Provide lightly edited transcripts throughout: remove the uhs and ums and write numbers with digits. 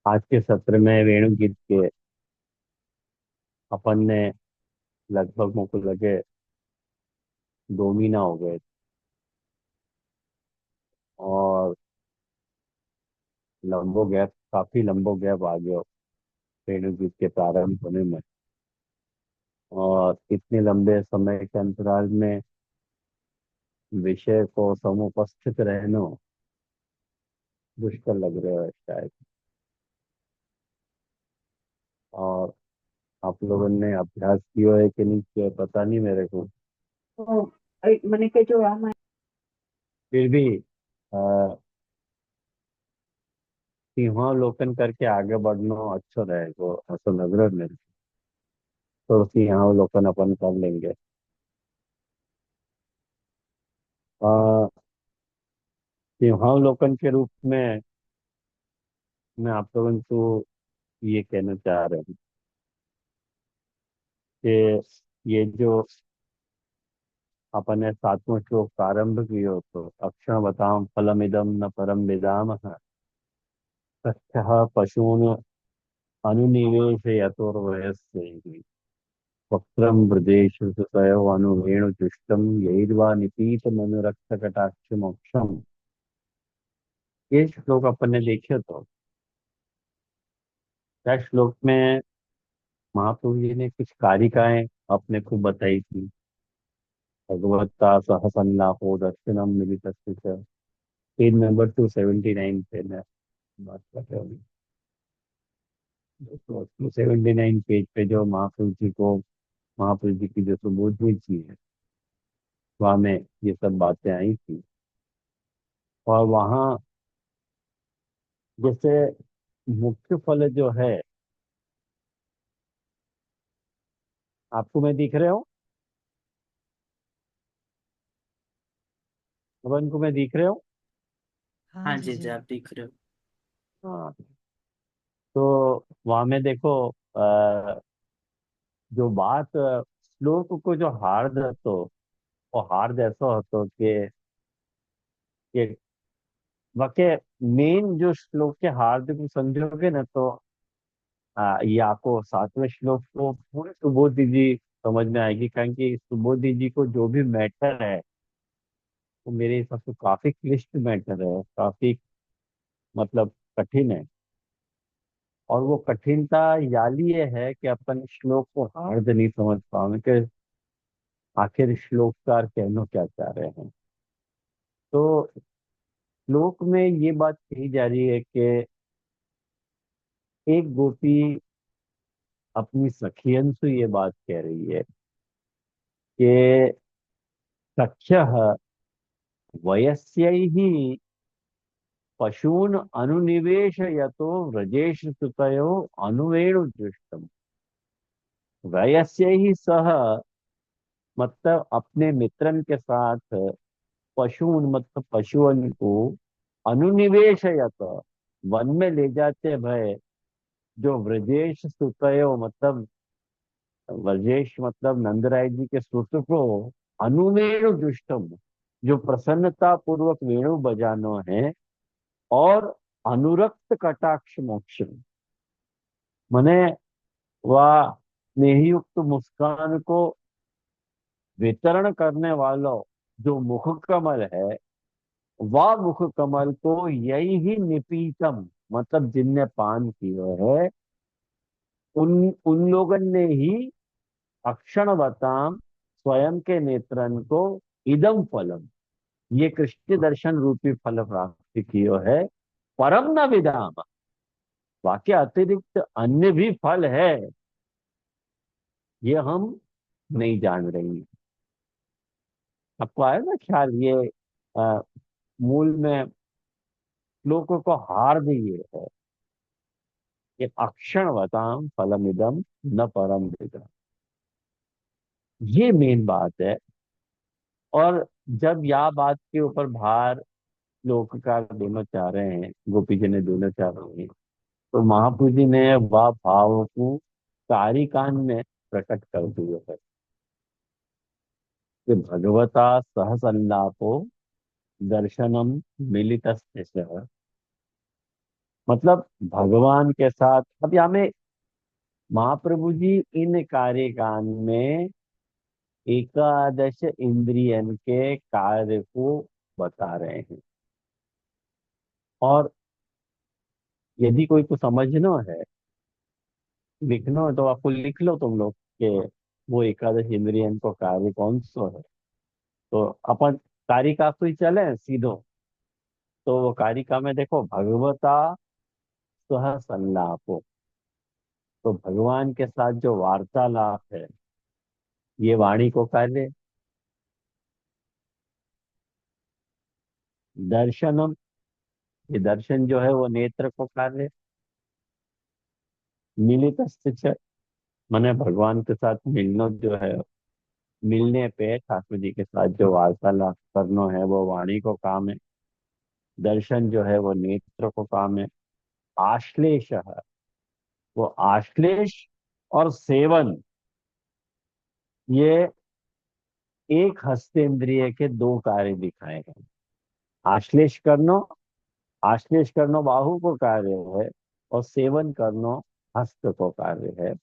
आज के सत्र में वेणु गीत के अपन ने लगभग मुझको लगे 2 महीना हो गए। और लंबो गैप, काफी लंबो गैप आ गया वेणु गीत के प्रारंभ होने में। और इतने लंबे समय के अंतराल में विषय को समुपस्थित रहना दुष्कर लग रहा है शायद। और आप लोगों ने अभ्यास किया है कि नहीं किया पता नहीं मेरे को। तो मैंने कहा जो रामायण। फिर भी सिंहावलोकन करके आगे बढ़ना अच्छा रहेगा ऐसा लग रहा है मेरे को। तो सिंहावलोकन अपन कर लेंगे। आ, सिंहावलोकन के रूप में मैं आप लोगों को ये कहना चाह रहा हूँ कि ये जो अपन ने सातवां श्लोक प्रारंभ किया तो अक्षर बताम फलमिदम न परम विदाम तथ्यः पशून् अनुनिवेश यतोर्वयस्यैः वक्त्रं ब्रजेषु सुतयो अनुवेणुजुष्टं यैर्वा निपीतमनुरक्तकटाक्षमोक्षम्। ये श्लोक अपन ने देखे तो क्या श्लोक में महाप्रभु जी ने कुछ कारिकाएं अपने को बताई थी। भगवता सह संलापो दर्शनम मिलितस्य च। पेज नंबर 279 पे मैं बात कर रहा हूँ। 279 पेज पे जो महाप्रभु जी को, महाप्रभु जी की जो सुबोध हुई थी है वहां में ये सब बातें आई थी। और वहाँ जैसे मुख्य फल जो है, आपको मैं दिख रहे हो, अपन को मैं दिख रहे हो। हाँ जी जी, आप दिख रहे हो। हाँ। तो वहां में देखो, जो बात श्लोक को जो हार्द तो वो हार्द ऐसा होता कि वाके मेन जो श्लोक के हार्द को समझोगे ना तो ये आपको सातवें श्लोक को पूरे सुबोधि जी समझ में आएगी, कारण कि सुबोधि जी को जो भी मैटर है वो मेरे हिसाब से काफी क्लिष्ट मैटर है, काफी मतलब कठिन है। और वो कठिनता याली ये है कि अपन श्लोक को हार्द नहीं समझ पाओगे कि आखिर श्लोककार कहना क्या चाह रहे हैं। तो श्लोक में ये बात कही जा रही है कि एक गोपी अपनी सखियन से ये बात कह रही है कि सख्यः वयस्यैः पशून् अनुनिवेशयतो व्रजेश सुतयो अनुवेणुजुष्टम्। वयस्यैः सह मतलब अपने मित्रन के साथ पशुन मतलब पशुओं को अनुनिवेशयत वन में ले जाते भय, जो व्रजेश सुतयो मतलब व्रजेश मतलब नंदराय जी के सुत को अनुवेणु दुष्टम, जो प्रसन्नता पूर्वक वेणु बजानो है, और अनुरक्त कटाक्ष मोक्ष मने वह स्नेहयुक्त मुस्कान को वितरण करने वालों जो मुख कमल है, वह मुख कमल को यही ही निपीतम मतलब जिनने पान किया है उन उन लोगों ने ही अक्षणवताम स्वयं के नेत्रन को इदम फलम, ये कृष्ण दर्शन रूपी फल प्राप्ति कियो है, परम न विदाम, वाक्य अतिरिक्त अन्य भी फल है, ये हम नहीं जान रही हैं। आपको आया ना ख्याल ये अ, मूल में श्लोकों को हार दिए है कि अक्षणवताम फलमिदम न परम विदाम, ये मेन बात है। और जब यह बात के ऊपर भार लोककार देना चाह रहे हैं, गोपी जी ने देना चाह रहे हैं, तो महाप्रभु जी ने वह भाव को कारिकान में प्रकट कर दिया है कि भगवता सह संलापो दर्शनम मिलित, मतलब भगवान के साथ। अब यहाँ में महाप्रभु जी इन कार्यकाल में एकादश इंद्रियन के कार्य को बता रहे हैं। और यदि कोई को समझना है, लिखना है, तो आपको लिख लो तुम लोग के वो एकादश इंद्रियन को कार्य कौन सा है। तो अपन कारिका को ही चले सीधो। तो वो कारिका में देखो, भगवता सह संलापो। तो भगवान के साथ जो वार्तालाप है, ये वाणी को कार्य। दर्शनम, ये दर्शन जो है वो नेत्र को कार्य। मिलित मैंने भगवान के साथ मिलना जो है, मिलने पे ठाकुर जी के साथ जो वार्तालाप करना है वो वाणी को काम है। दर्शन जो है वो नेत्र को काम है। आश्लेष है, वो आश्लेष और सेवन, ये एक हस्तेंद्रिय के दो कार्य दिखाए गए। आश्लेष करना, आश्लेष करना बाहु को कार्य है, और सेवन करना हस्त को कार्य है।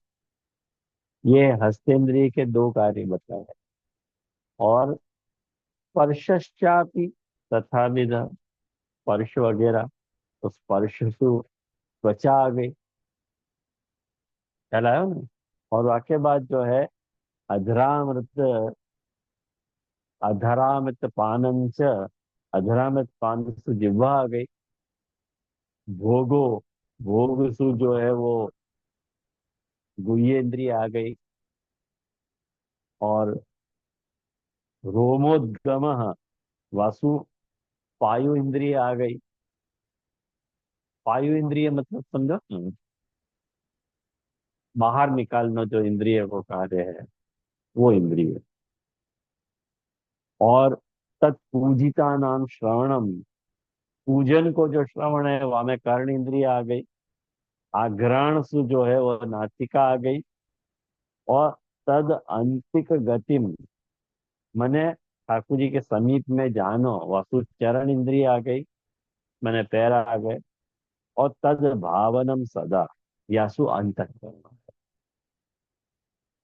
ये हस्तेंद्रिय के दो कार्य बताए हैं। और स्पर्शश्चापि तथा विध, स्पर्श वगैरह, तो स्पर्श से त्वचा आ गई, ख्याल आया ना। और वाक्य बाद जो है, अधरामृत, अधरामृत पानम च, अधरामृत पान से जिह्वा आ गई। भोगो, भोग सु जो है वो गुह्येंद्रिय आ गई। और रोमोद्गम वासु, पायु इंद्रिय आ गई। पायु इंद्रिय मतलब समझो, बाहर निकालना जो इंद्रिय को कार्य है, वो इंद्रिय। और तत्पूजिता नाम श्रवणम, पूजन को जो श्रवण है वहां में कर्ण इंद्रिय आ गई। आघ्राण सु जो है वो नासिका आ गई। और तद अंतिक गतिम, मैंने ठाकुर जी के समीप में जानो वासु चरण इंद्रिय आ गई, मैंने पैर आ गए। और तद भावनम सदा, यासु अंतःकरण।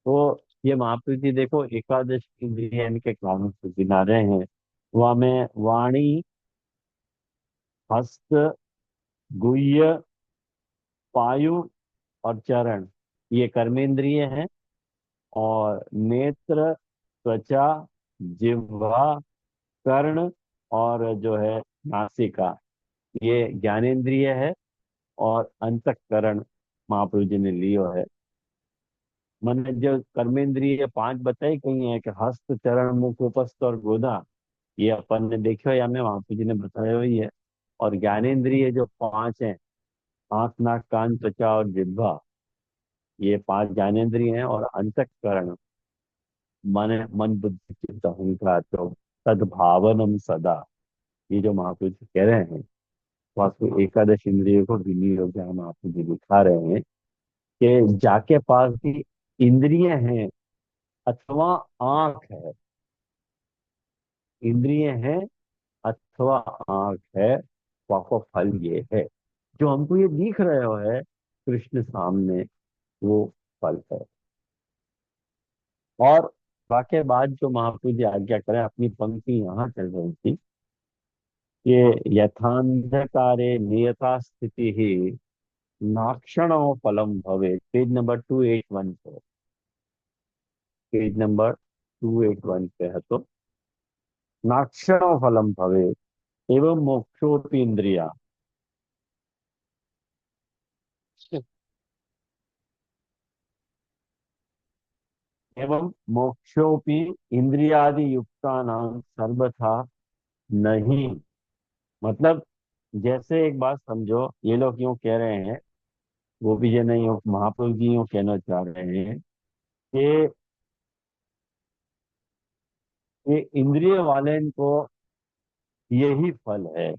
तो ये महाप्रभु जी देखो एकादश इंद्रिय के कारण से गिना रहे हैं। वहां में वाणी, हस्त, गुह्य, पायु और चरण, ये कर्मेंद्रिय हैं। और नेत्र, त्वचा, जिह्वा, कर्ण और जो है नासिका, ये ज्ञानेंद्रिय है। और अंतःकरण महाप्रभु जी ने लियो है। मैंने जो कर्मेंद्रिय पांच बताई कही है कि हस्त, चरण, मुख, उपस्थ और गोदा, ये अपन ने देखो या में महाप्रभु जी ने बताया हुई है। और ज्ञानेंद्रिय जो पांच हैं, आंख, नाक, कान, त्वचा और जिह्वा, ये पांच ज्ञानेंद्रिय हैं। और अंतःकरण मन, मन बुद्धि चित्त अहंकार, तो तद्भावनम सदा, ये जो महाप्रभु जी कह रहे हैं, वास्तु एकादश इंद्रियों को विनियोग हम आपको जो दिखा रहे हैं कि जाके पास भी इंद्रिय हैं अथवा आंख है, इंद्रिय हैं अथवा आंख है, वाको फल ये है। जो हमको ये दिख रहे हो है कृष्ण सामने, वो फल है। और वाक्य बाद जो महाप्रभु जी आज्ञा करें, अपनी पंक्ति यहाँ चल रही थी कि यथांधकारे नियता स्थिति ही नाक्षण फलम भवे, पेज नंबर 281 पे, पेज नंबर 281 पे है। तो नाक्षण फलम भवे एवं मोक्षोपी इंद्रिया, एवं मोक्षोपी इंद्रियादि युक्ता नाम सर्वथा नहीं। मतलब जैसे एक बात समझो, ये लोग यूं कह रहे हैं, वो भी ये नहीं हो, महाप्रभु जी यूं कहना चाह रहे हैं कि ये इंद्रिय वाले को यही फल है,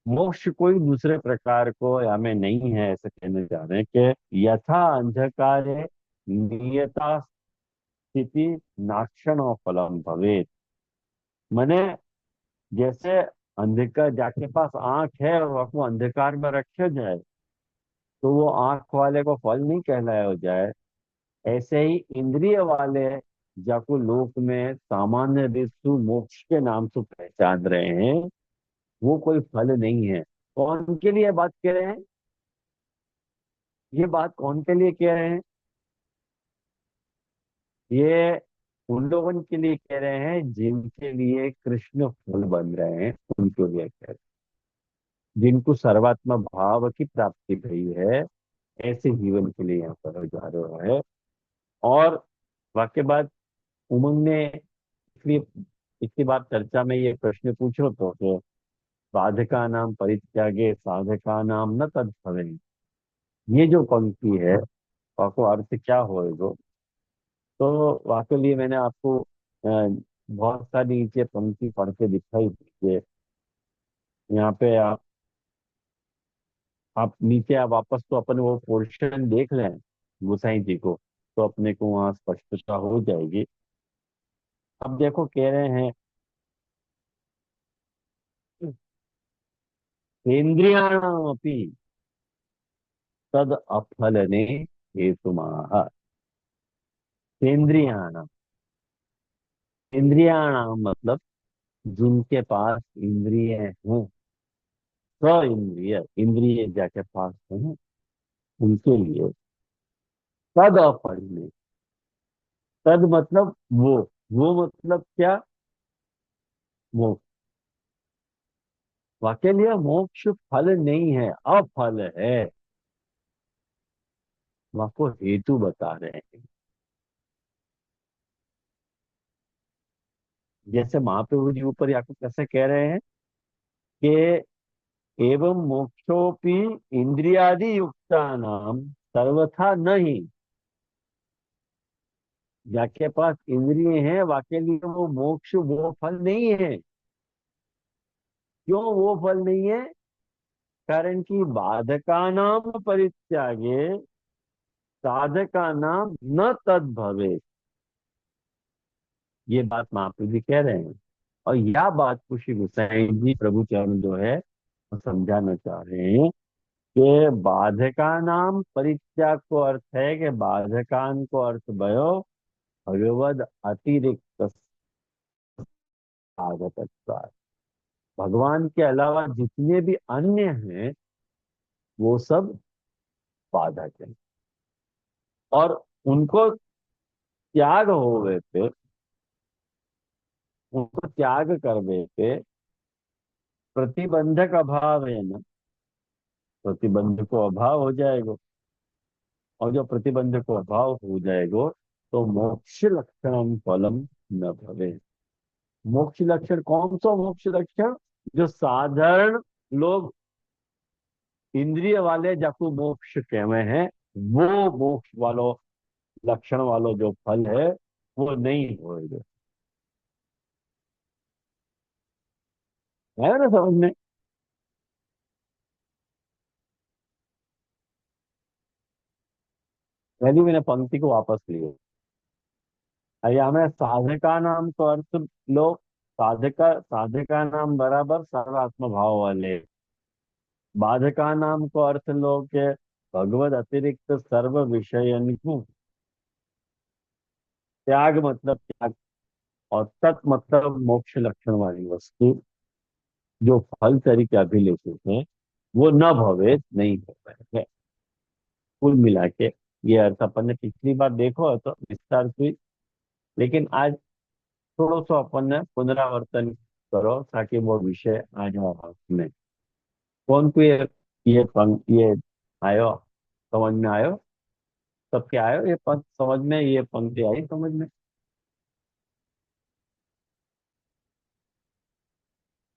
मोक्ष कोई दूसरे प्रकार को हमें नहीं है, ऐसे कहना चाह रहे हैं कि यथा अंधकार नियता स्थिति नाक्षण फलम भवेत। मैंने जैसे अंधकार जाके पास आंख है और वो अंधकार में रखे जाए, तो वो आंख वाले को फल नहीं कहलाया हो जाए। ऐसे ही इंद्रिय वाले जाको लोक में सामान्य ऋतु मोक्ष के नाम से पहचान रहे हैं, वो कोई फल नहीं है। कौन के लिए बात कह रहे हैं? ये बात कौन के लिए कह रहे हैं? ये उन लोगों के लिए कह रहे हैं जिनके लिए कृष्ण फल बन रहे हैं, उनके लिए कह रहे हैं, जिनको सर्वात्मा भाव की प्राप्ति भई है, ऐसे जीवन के लिए यहाँ पर जा रहा है। और वाक्य बात उमंग ने इसलिए इतनी बार चर्चा में ये प्रश्न पूछो तो कि साधका नाम परित्यागे साधका नाम न तद भवेन, ये जो पंक्ति है वाको अर्थ क्या होएगा? तो वाकई लिए मैंने आपको बहुत सारी नीचे पंक्ति पढ़ के दिखाई थी कि यहाँ पे आप नीचे आप वापस तो अपन वो पोर्शन देख लें गोसाई जी को, तो अपने को वहां स्पष्टता हो जाएगी। अब देखो कह रहे हैं इंद्रियाणामपि तद अफलने हेतुमाह। इंद्रियाणाम, इंद्रियाणाम मतलब जिनके पास इंद्रिय हैं, स इंद्रिय इंद्रिय जाके पास हैं, उनके लिए तद अफलने, तद मतलब वो मतलब क्या? मोक्ष। वाकई लिए मोक्ष फल नहीं है, अफल है। वहां को हेतु बता रहे हैं। जैसे महाप्रभु जी ऊपर आपको कैसे कह रहे हैं कि एवं मोक्षोपि इंद्रियादि युक्ता नाम सर्वथा नहीं। जाके पास इंद्रिय हैं वाके लिए वो मोक्ष वो फल नहीं है। क्यों वो फल नहीं है? कारण कि बाधका नाम परित्यागे साधका नाम न तद भवे। ये बात महाप्रभु जी कह रहे हैं। और यह बात को श्री गोसाई जी प्रभु चरण जो है वो समझाना चाह रहे हैं कि बाधका नाम परित्याग को अर्थ है कि बाधकान को अर्थ भयो भगवद अतिरिक्त साधक। भगवान के अलावा जितने भी अन्य हैं वो सब बाधक हैं। और उनको त्याग हो गए थे, उनको त्याग कर गए थे। प्रतिबंधक अभाव है ना, प्रतिबंध को अभाव हो जाएगा। और जो प्रतिबंध को अभाव हो जाएगा तो मोक्ष लक्षणम फलम न भवे। मोक्ष लक्षण कौन सा मोक्ष लक्षण? जो साधारण लोग इंद्रिय वाले जाकू मोक्ष कहवे हैं, वो मोक्ष वालों लक्षण वालों जो फल है वो नहीं होएगा। है ना समझ में? पहली मैंने पंक्ति को वापस लिया। या हमें साधका नाम तो अर्थ लो, साधका साधका नाम बराबर सर्वात्म भाव वाले। बाधका नाम को अर्थ लो के भगवत अतिरिक्त सर्व विषय त्याग मतलब त्याग। और तत् मतलब मोक्ष लक्षण वाली वस्तु जो फल तरीके अभिलेखित है वो न भवे नहीं हो पाएगा। कुल मिला के ये अर्थ अपन ने पिछली बार देखो तो विस्तार से, लेकिन आज थोड़ा सा अपन ने पुनरावर्तन करो ताकि वो विषय आ जाओ हाथ में। कौन को ये आयो, समझ में आयो? सबके आयो ये पंक्ति समझ में, ये पंक्ति आई समझ में?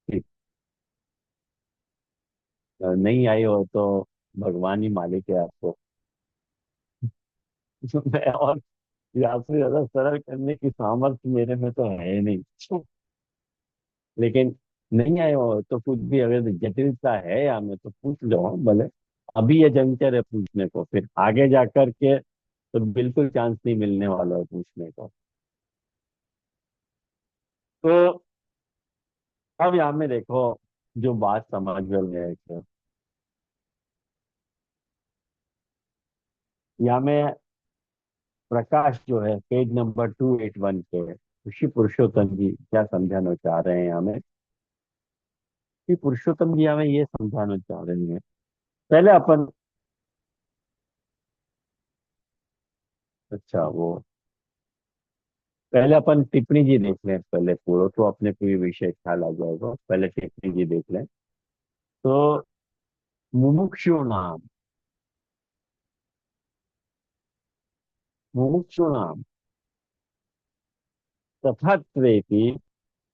ठीक। नहीं आई हो तो भगवान ही मालिक है आपको। मैं और आपसे ज्यादा सरल करने की सामर्थ्य मेरे में तो है नहीं। लेकिन नहीं आए हो तो कुछ भी अगर जटिलता है या में तो पूछ लो भले। अभी ये जंक्चर है पूछने को, फिर आगे जा कर के तो बिल्कुल चांस नहीं मिलने वाला है पूछने का। तो अब यहाँ में देखो, जो बात समझ में है। यहाँ में प्रकाश जो है पेज नंबर 281 पे ऋषि पुरुषोत्तम जी क्या समझाना चाह रहे हैं हमें। कि पुरुषोत्तम जी हमें ये समझाना चाह रहे हैं। पहले अपन, अच्छा वो, पहले अपन टिप्पणी जी देख लें पहले, पूरा तो अपने पूरी विषय ख्याल आ जाएगा। पहले टिप्पणी जी देख लें तो, मुमुक्षु नाम, मुमुक्षु नाम तथात्वेपि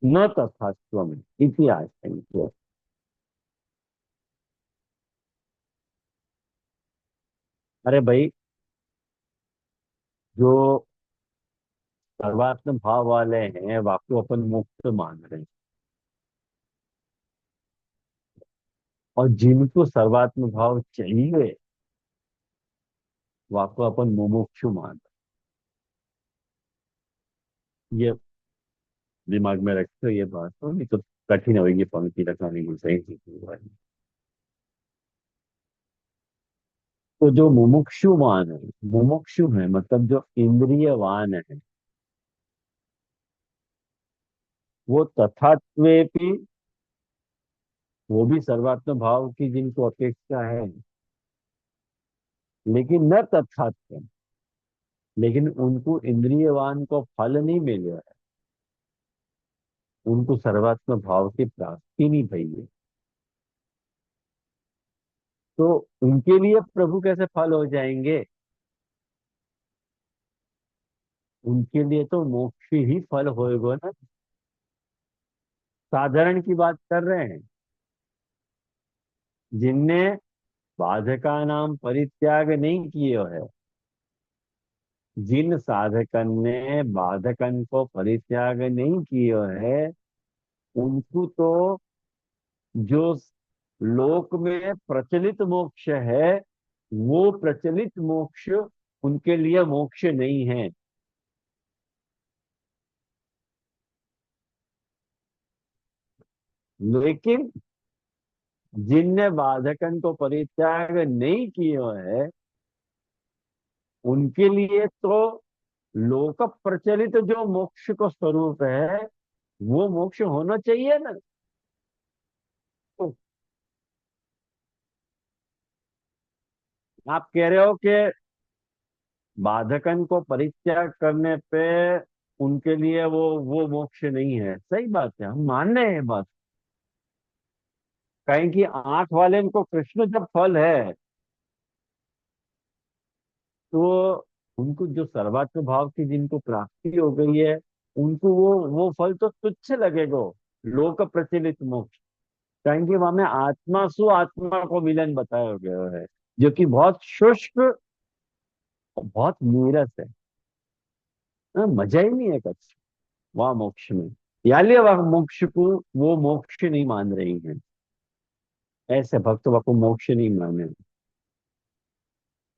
न तथात्वम इति आशंक्य। अरे भाई, जो सर्वात्म भाव वाले हैं वाको अपन मुक्त मान रहे हैं, और जिनको सर्वात्म भाव चाहिए वाको अपन मुमुक्षु मान रहे हैं। ये दिमाग में रखते हो ये बात, तो नहीं तो कठिन होगी पंक्ति रखने की सही चीज। तो जो मुमुक्षुवान है, मुमुक्षु है मतलब जो इंद्रियवान है, वो तथात्वेपि, वो भी सर्वात्म भाव की जिनको अपेक्षा है, लेकिन न तथात्म, लेकिन उनको इंद्रियवान को फल नहीं मिल रहा है, उनको सर्वात्म भाव की प्राप्ति नहीं भई है। तो उनके लिए प्रभु कैसे फल हो जाएंगे? उनके लिए तो मोक्ष ही फल होएगा ना। साधारण की बात कर रहे हैं, जिनने बाधका नाम परित्याग नहीं किए है, जिन साधकन ने बाधकन को परित्याग नहीं किए है, उनको तो जो लोक में प्रचलित मोक्ष है, वो प्रचलित मोक्ष उनके लिए मोक्ष नहीं है। लेकिन जिनने बाधकन को परित्याग नहीं किए है, उनके लिए तो लोक प्रचलित जो मोक्ष को स्वरूप है, वो मोक्ष होना चाहिए ना। तो आप कह रहे हो कि बाधकन को परित्याग करने पे उनके लिए वो मोक्ष नहीं है, सही बात है, हम मान रहे हैं ये बात। कहें कि आंख वाले को कृष्ण जब फल है, तो उनको जो सर्वात्म भाव की जिनको प्राप्ति हो गई है, उनको वो फल तो तुच्छ लगेगा, लोक प्रचलित मोक्ष। कहेंगे वहां में आत्मा सु आत्मा को मिलन बताया गया है, जो कि बहुत शुष्क और बहुत नीरस है। मजा ही नहीं है कुछ वहां मोक्ष में। याले वह मोक्ष को वो मोक्ष नहीं मान रही हैं, ऐसे भक्त वह को मोक्ष नहीं माने।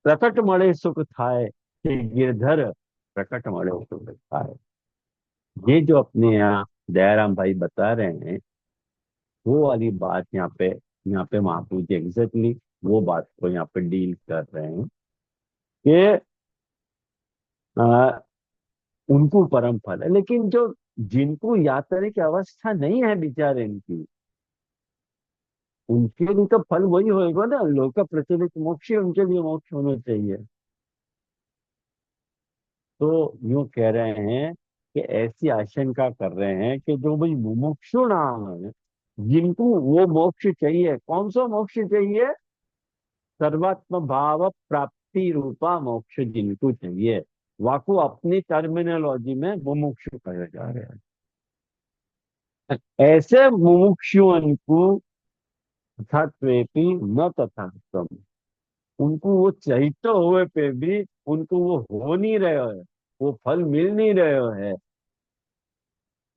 प्रकट मणे सुख थाय हे गिरधर, प्रकट मणे सुख थाय। ये जो अपने यहाँ दयाराम भाई बता रहे हैं, वो वाली बात यहाँ पे महाप्रभु जी एग्जैक्टली वो बात को यहाँ पे डील कर रहे हैं कि आ, उनको परम फल है। लेकिन जो जिनको याद करने की अवस्था नहीं है बेचारे इनकी, उनके लिए तो फल वही होएगा ना, लोक प्रचलित मोक्ष ही उनके लिए मोक्ष होना चाहिए। तो यूं कह रहे हैं कि ऐसी आशंका कर रहे हैं कि जो भाई मुमुक्षु नाम है, जिनको वो मोक्ष चाहिए, कौन सा मोक्ष चाहिए? सर्वात्म भाव प्राप्ति रूपा मोक्ष जिनको चाहिए, वाको अपनी टर्मिनोलॉजी में मुमुक्षु कहे जा रहे हैं। ऐसे मुमुक्षुओं को तथात्वेपि न तथात्म, उनको वो चाहिए हुए पे भी उनको वो हो नहीं रहे है, वो फल मिल नहीं रहे है।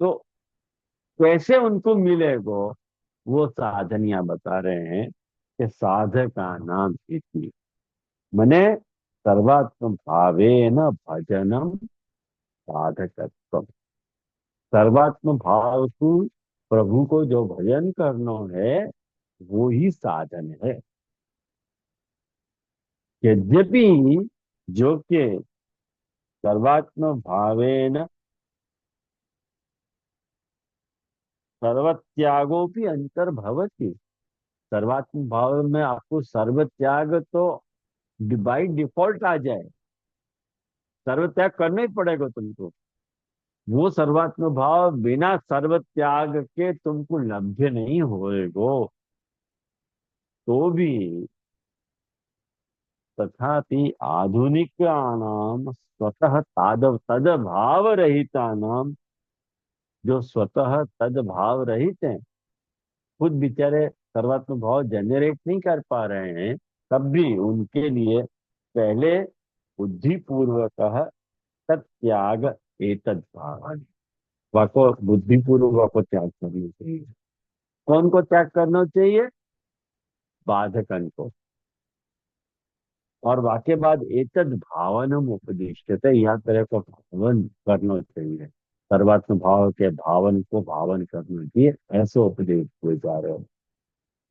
तो कैसे उनको मिलेगा? वो साधनियां बता रहे हैं कि साधका नाम इति, मने सर्वात्म भावेन भजनम साधकत्व। सर्वात्म भाव को प्रभु को जो भजन करना है वो ही साधन है। यद्यपि जो कि सर्वात्म भावेन सर्वत्यागोपि अंतर्भवति। सर्वात्म भाव में आपको सर्व त्याग तो बाई डिफॉल्ट आ जाए, सर्व त्याग करना ही पड़ेगा तुमको। वो सर्वात्म भाव बिना सर्व त्याग के तुमको लभ्य नहीं होएगो। तो भी तथापि आधुनिकानाम स्वतः तद भाव रहिता नाम, जो स्वतः तद भाव रहित हैं, खुद बेचारे सर्वात्म भाव जनरेट नहीं कर पा रहे हैं, तब भी उनके लिए पहले बुद्धिपूर्वक तत्याग एतद भाव, वाको बुद्धिपूर्वक को त्याग करना चाहिए। कौन को त्याग करना चाहिए? बाधकन को। और वाक्य बाद एतद भावनम उपदिष्टते, यह तरह को भावन करना चाहिए। सर्वात्म भाव के भावन को भावन करना चाहिए, ऐसे उपदेश हुए जा रहे हो।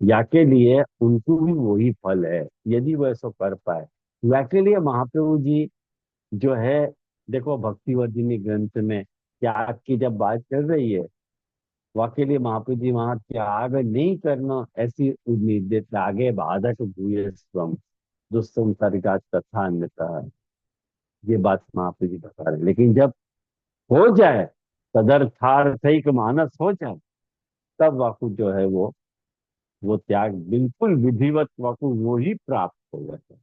या के लिए उनको भी वही फल है यदि वो ऐसा कर पाए। या के लिए महाप्रभु जी जो है, देखो भक्तिवर्धिनी ग्रंथ में त्याग की जब बात कर रही है, वाकई लिए महाप्रभु जी वहां त्याग नहीं करना ऐसी निर्देश आगे बाधक भूय स्वम दुस्संसर्गा तथा अन्यथा, ये बात महाप्रभु जी बता रहे हैं। लेकिन जब हो जाए, तदर्थार्थैक मानस हो जाए, तब वाकु जो है वो त्याग बिल्कुल विधिवत वाकु वो ही प्राप्त हो जाता है।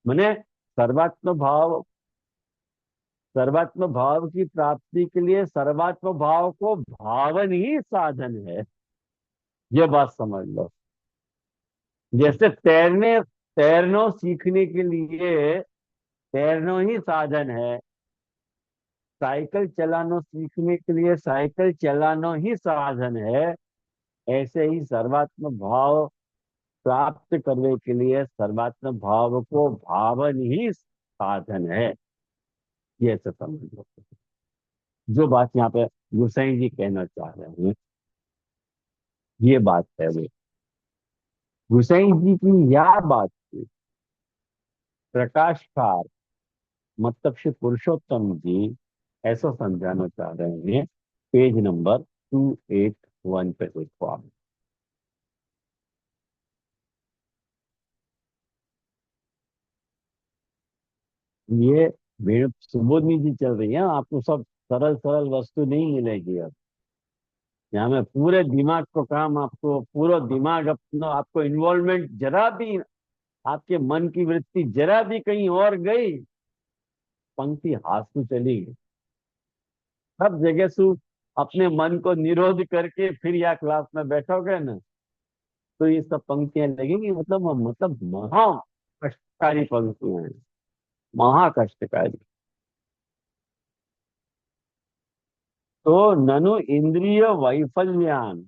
मैंने सर्वात्म भाव, सर्वात्म भाव की प्राप्ति के लिए सर्वात्म भाव को भावन ही साधन है। ये बात समझ लो। जैसे तैरना सीखने के लिए तैरना ही साधन है, साइकिल चलाना सीखने के लिए साइकिल चलाना ही साधन है, ऐसे ही सर्वात्म भाव प्राप्त करने के लिए सर्वात्म भाव को भावन ही साधन है। ये ऐसे समझ लो। जो बात यहाँ पे गुसाई जी कहना चाह रहे हैं, ये बात है वो। गुसाई जी की यह बात थी। प्रकाशकार मतलब श्री पुरुषोत्तम जी ऐसा समझाना चाह रहे हैं। पेज नंबर 281 पे देखो आप। ये वेणु सुबोधनी जी चल रही है, आपको सब सरल सरल वस्तु नहीं मिलेगी अब। यहाँ में पूरे दिमाग को काम, आपको पूरा दिमाग अपना, आपको इन्वॉल्वमेंट जरा भी, आपके मन की वृत्ति जरा भी कहीं और गई, पंक्ति हाथ से चली गई। सब जगह से अपने मन को निरोध करके फिर या क्लास में बैठोगे ना, तो ये सब पंक्तियां लगेंगी, मतलब महा कष्टकारी पंक्तियां हैं, महा कष्टकारी। तो ननु इंद्रिय वैफल्यान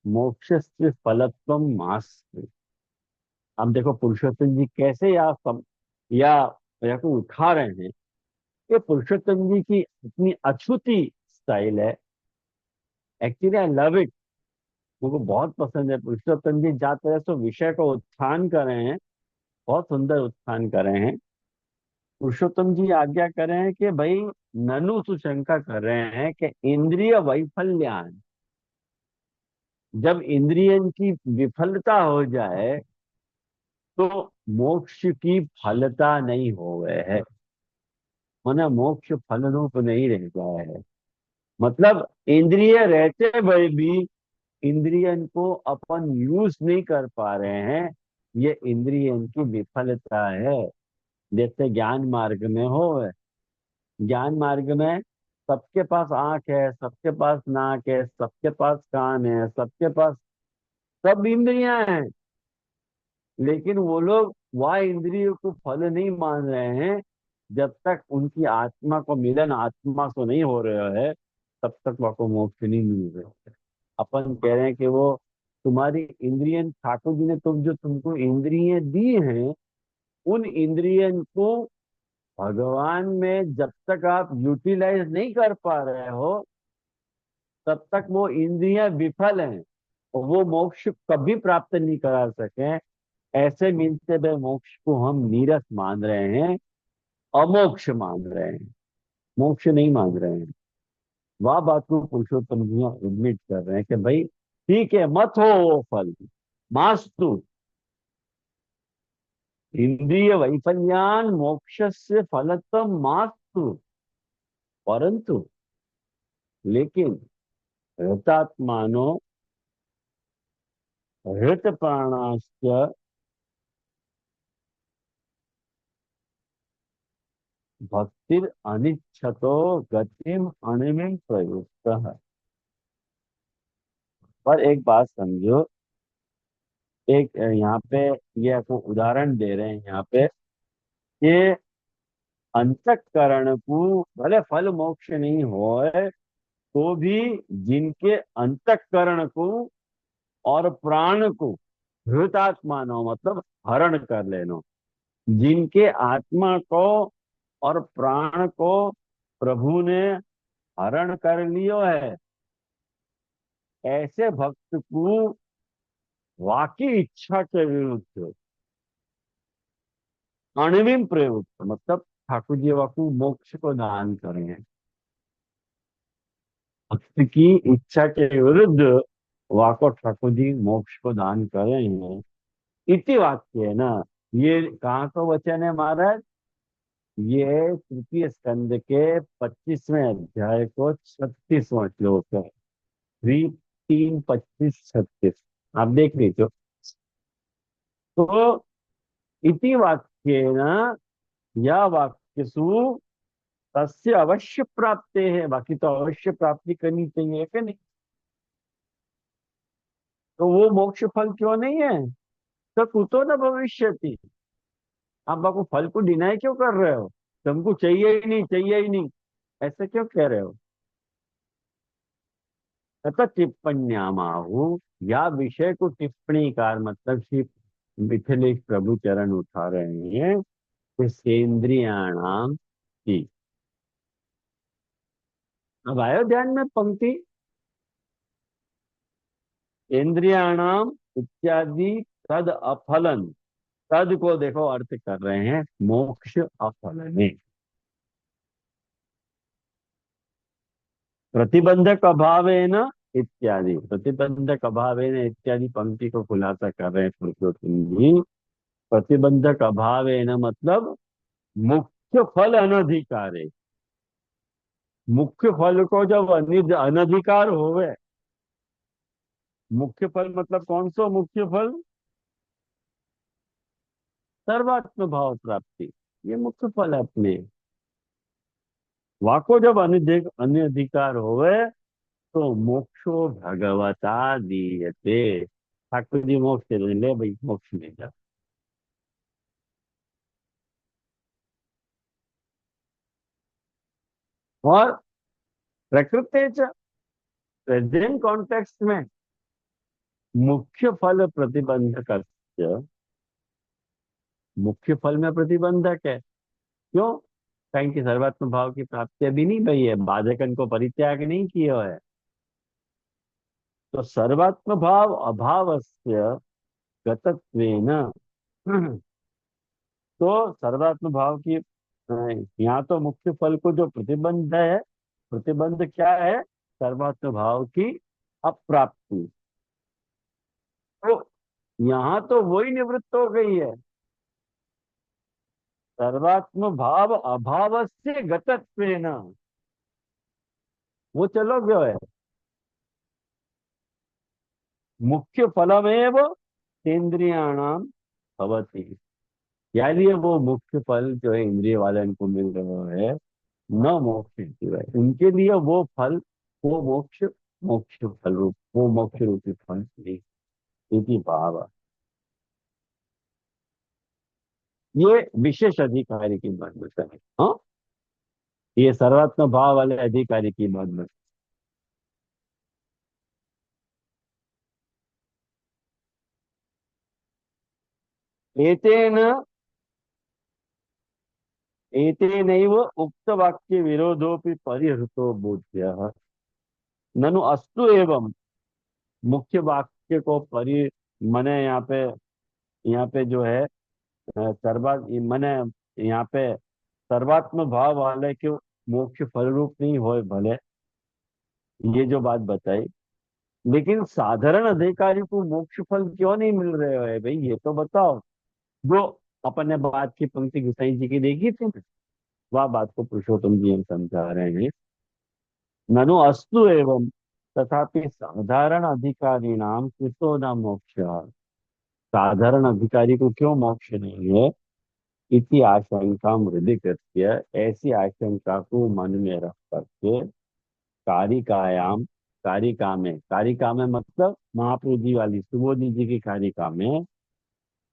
मोक्ष फलत्व मास्ति। अब देखो पुरुषोत्तम जी कैसे या को उठा रहे हैं। ये पुरुषोत्तम जी की इतनी अछूती स्टाइल है। एक्चुअली आई लव इट, मुझको बहुत पसंद है। पुरुषोत्तम जी जा तरह से विषय को उत्थान कर रहे हैं, बहुत सुंदर उत्थान कर रहे हैं। पुरुषोत्तम जी आज्ञा कर रहे हैं कि भाई, ननु सुशंका कर रहे हैं कि इंद्रिय वैफल्यान, जब इंद्रियन की विफलता हो जाए तो मोक्ष की फलता नहीं हो गए है, माना मोक्ष फल रूप नहीं रह गया है। मतलब इंद्रिय रहते हुए भी इंद्रियन को अपन यूज नहीं कर पा रहे हैं, ये इंद्रियन की विफलता है। जैसे ज्ञान मार्ग में हो, ज्ञान मार्ग में सबके पास आंख है, सबके पास नाक है, सबके पास कान है, सबके पास सब इंद्रियां हैं, लेकिन वो लोग वह इंद्रियों को फल नहीं मान रहे हैं। जब तक उनकी आत्मा को मिलन आत्मा से नहीं हो रहा है, तब तक वह को मोक्ष नहीं मिल रहा है। अपन कह रहे हैं कि वो तुम्हारी इंद्रियन, ठाकुर जी ने जो तुमको इंद्रियं दी हैं, उन इंद्रियन को भगवान में जब तक आप यूटिलाइज नहीं कर पा रहे हो, तब तक वो इंद्रियां विफल हैं और वो मोक्ष कभी प्राप्त नहीं करा सके। ऐसे मिलते हुए मोक्ष को हम नीरस मान रहे हैं, अमोक्ष मान रहे हैं, मोक्ष नहीं मान रहे हैं। वह बात को पुरुषोत्तम जी एडमिट कर रहे हैं कि भाई ठीक है, मत हो वो फल, मास्तु इंद्रिय वैफल्यान मोक्ष से फलतम मास्तु। परंतु लेकिन हृतात्मानो हृत प्राणाश्च भक्तिर अनिच्छतो गतिम अणिमिम प्रयुक्त। पर एक बात समझो, एक यहाँ पे ये आपको उदाहरण दे रहे हैं यहाँ पे कि अंतःकरण को भले फल मोक्ष नहीं होए तो भी जिनके अंतःकरण को और प्राण को हृतात्मा नो मतलब हरण कर लेनो, जिनके आत्मा को और प्राण को प्रभु ने हरण कर लियो है, ऐसे भक्त को वाकी इच्छा के विरुद्ध अणिविम प्रयुक्त मतलब ठाकुर जी वाकु मोक्ष को दान करें, भक्त की इच्छा के विरुद्ध वाको ठाकुर जी मोक्ष को दान कर रहे हैं। इति वाक्य है ना। ये कहाँ का वचन है महाराज? ये तृतीय स्कंद के 25वें अध्याय को 36वां श्लोक है। 3, 3, 25, 36 आप देख लीजिए। तो इति वाक्येन या वाक्यसु तस्य अवश्य प्राप्ते है, बाकी तो अवश्य प्राप्ति करनी चाहिए कि नहीं? तो वो मोक्ष फल क्यों नहीं है? तो कुतो न भविष्यति। आप बाको फल को डिनाई क्यों कर रहे हो? तुमको चाहिए ही नहीं, चाहिए ही नहीं, ऐसे क्यों कह रहे हो? तथा टिप्पण्यामाहु, या विषय को टिप्पणीकार मतलब श्री मिथिलेश प्रभु चरण उठा रहे हैं कि सेंद्रियाणाम की। अब आयो ध्यान में पंक्ति, इंद्रियाणाम इत्यादि तद अफलन। तद को देखो अर्थ कर रहे हैं मोक्ष अफलने, प्रतिबंधक अभावेन इत्यादि, प्रतिबंधक अभावेन इत्यादि पंक्ति को खुलासा कर रहे हैं पुरुषोत्तम जी। प्रतिबंधक अभावेन मतलब मुख्य फल अनधिकारे। मुख्य फल को जब अनधिकार होवे, मुख्य फल मतलब कौन सा मुख्य फल? सर्वात्म भाव प्राप्ति, ये मुख्य फल है अपने। वाको जब अनधिकार होवे तो मोक्षो भगवता दीयते। ठाकुर जी मोक्ष दे ले भाई, मोक्ष नहीं जा। और प्रकृति प्रेजेंट कॉन्टेक्स्ट में मुख्य फल प्रतिबंधक, मुख्य फल में प्रतिबंधक है। क्यों? कहीं की सर्वात्म भाव की प्राप्ति अभी नहीं भई है, बाधकन को परित्याग नहीं किया है। तो सर्वात्म भाव अभावस्य गतत्वेन तो सर्वात्म भाव की यहाँ तो मुख्य फल को जो प्रतिबंध है, प्रतिबंध क्या है? सर्वात्म भाव की अप्राप्ति। तो यहाँ तो वही निवृत्त हो गई है, सर्वात्म भाव अभाव से गतत्वेन, वो चलो गयो है। मुख्य फलमेव इंद्रियाणाम भवति, यानी वो मुख्य फल जो है इंद्रिय वाले को मिल रहा है, न मोक्ष है उनके लिए वो फल, वो मोक्ष, मोक्ष फल रूप, वो मोक्ष रूपी फल नहीं। इति भाव, ये विशेष अधिकारी की बात बताए। हाँ, ये सर्वात्म भाव वाले अधिकारी की बात बताए। एतेन एतेनैव उक्त वाक्य विरोधोपि परिहृतो बोध्यः। ननु अस्तु एवं, मुख्य वाक्य को परि मने यहाँ पे जो है सर्वा मने यहाँ पे सर्वात्म भाव वाले क्यों मोक्ष फल रूप नहीं होए भले, ये जो बात बताई, लेकिन साधारण अधिकारी को मोक्ष फल क्यों नहीं मिल रहे है भाई, ये तो बताओ। जो अपन ने बात की पंक्ति गुसाई जी की देखी थी ना, वह बात को पुरुषोत्तम जी हम समझा रहे हैं। ननु अस्तु एवं, तथापि साधारण अधिकारी नाम कृतो न मोक्ष, साधारण अधिकारी को क्यों मोक्ष नहीं है, इसी आशंका हृदय कृत्य, ऐसी आशंका को मन में रख करके कारिकायाम, कारिका में मतलब महाप्रभु जी वाली सुबोधि जी की कारिका में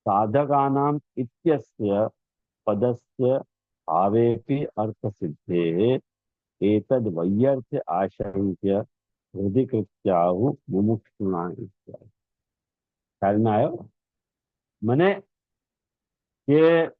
साधकानाम इत्यस्य पदस्य भावेपि अर्थ सिद्धे एतद वैयर्थ आशंक्य हृदय कृत्याहु मुमुक्षुणा इत्यादि। ख्याल में आयो मैंने ये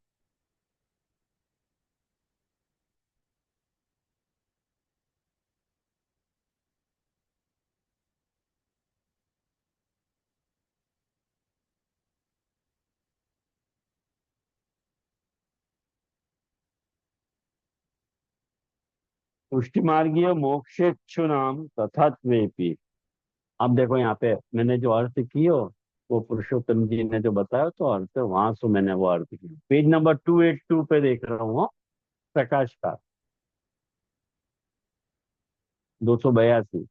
पुष्टि मार्गीय मोक्षेक्षु नाम तथात्वेपि। अब देखो यहाँ पे मैंने जो अर्थ कियो, वो पुरुषोत्तम जी ने जो बताया तो अर्थ वहां से मैंने वो अर्थ किया, पेज नंबर 282 पे देख रहा हूँ, प्रकाश का 282।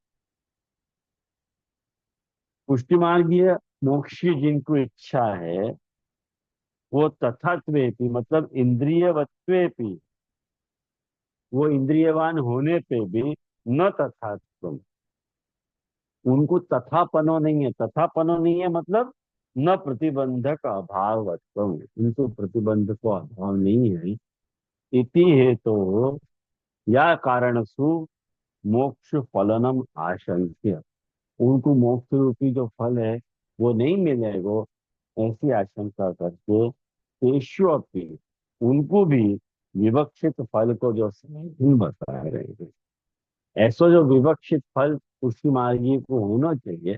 पुष्टि मार्गीय मोक्ष जिनको इच्छा है, वो तथात्वेपि मतलब इंद्रियवत्वेपि, वो इंद्रियवान होने पे भी न तथात्व, उनको तथापनो नहीं है, तथापनो नहीं है मतलब न प्रतिबंधक अभावत्व, उनको प्रतिबंध को अभाव नहीं है। इति हेतु या कारणसु मोक्ष फलनम आशंक्य, उनको मोक्ष रूपी जो फल है वो नहीं मिलेगा, ऐसी आशंका करके पेशु अपनी, उनको भी विवक्षित फल को जो साधन बता रहे हैं, ऐसा जो विवक्षित फल उसी मार्गी को होना चाहिए,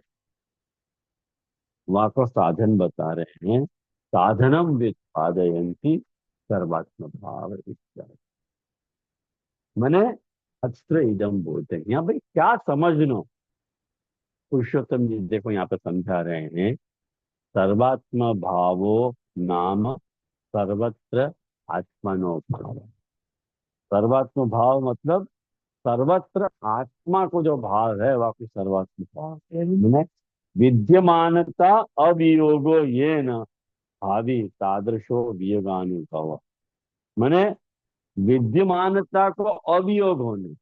वहां को साधन बता रहे हैं। साधनम वित्पादयंती सर्वात्म भाव इत्यादि, मैंने अस्त्र इदम बोलते हैं यहाँ भाई, क्या समझ लो। पुरुषोत्तम जी देखो यहाँ पे समझा रहे हैं, सर्वात्म भावो नाम सर्वत्र आत्मनो भाव। सर्वात्म भाव मतलब सर्वत्र आत्मा को जो भाव है वह को सर्वात्म भाव है। मैंने विद्यमानता अवियोगो ये न भावी तादृशो वियोगानुभव, मैंने विद्यमानता को अवियोग होने,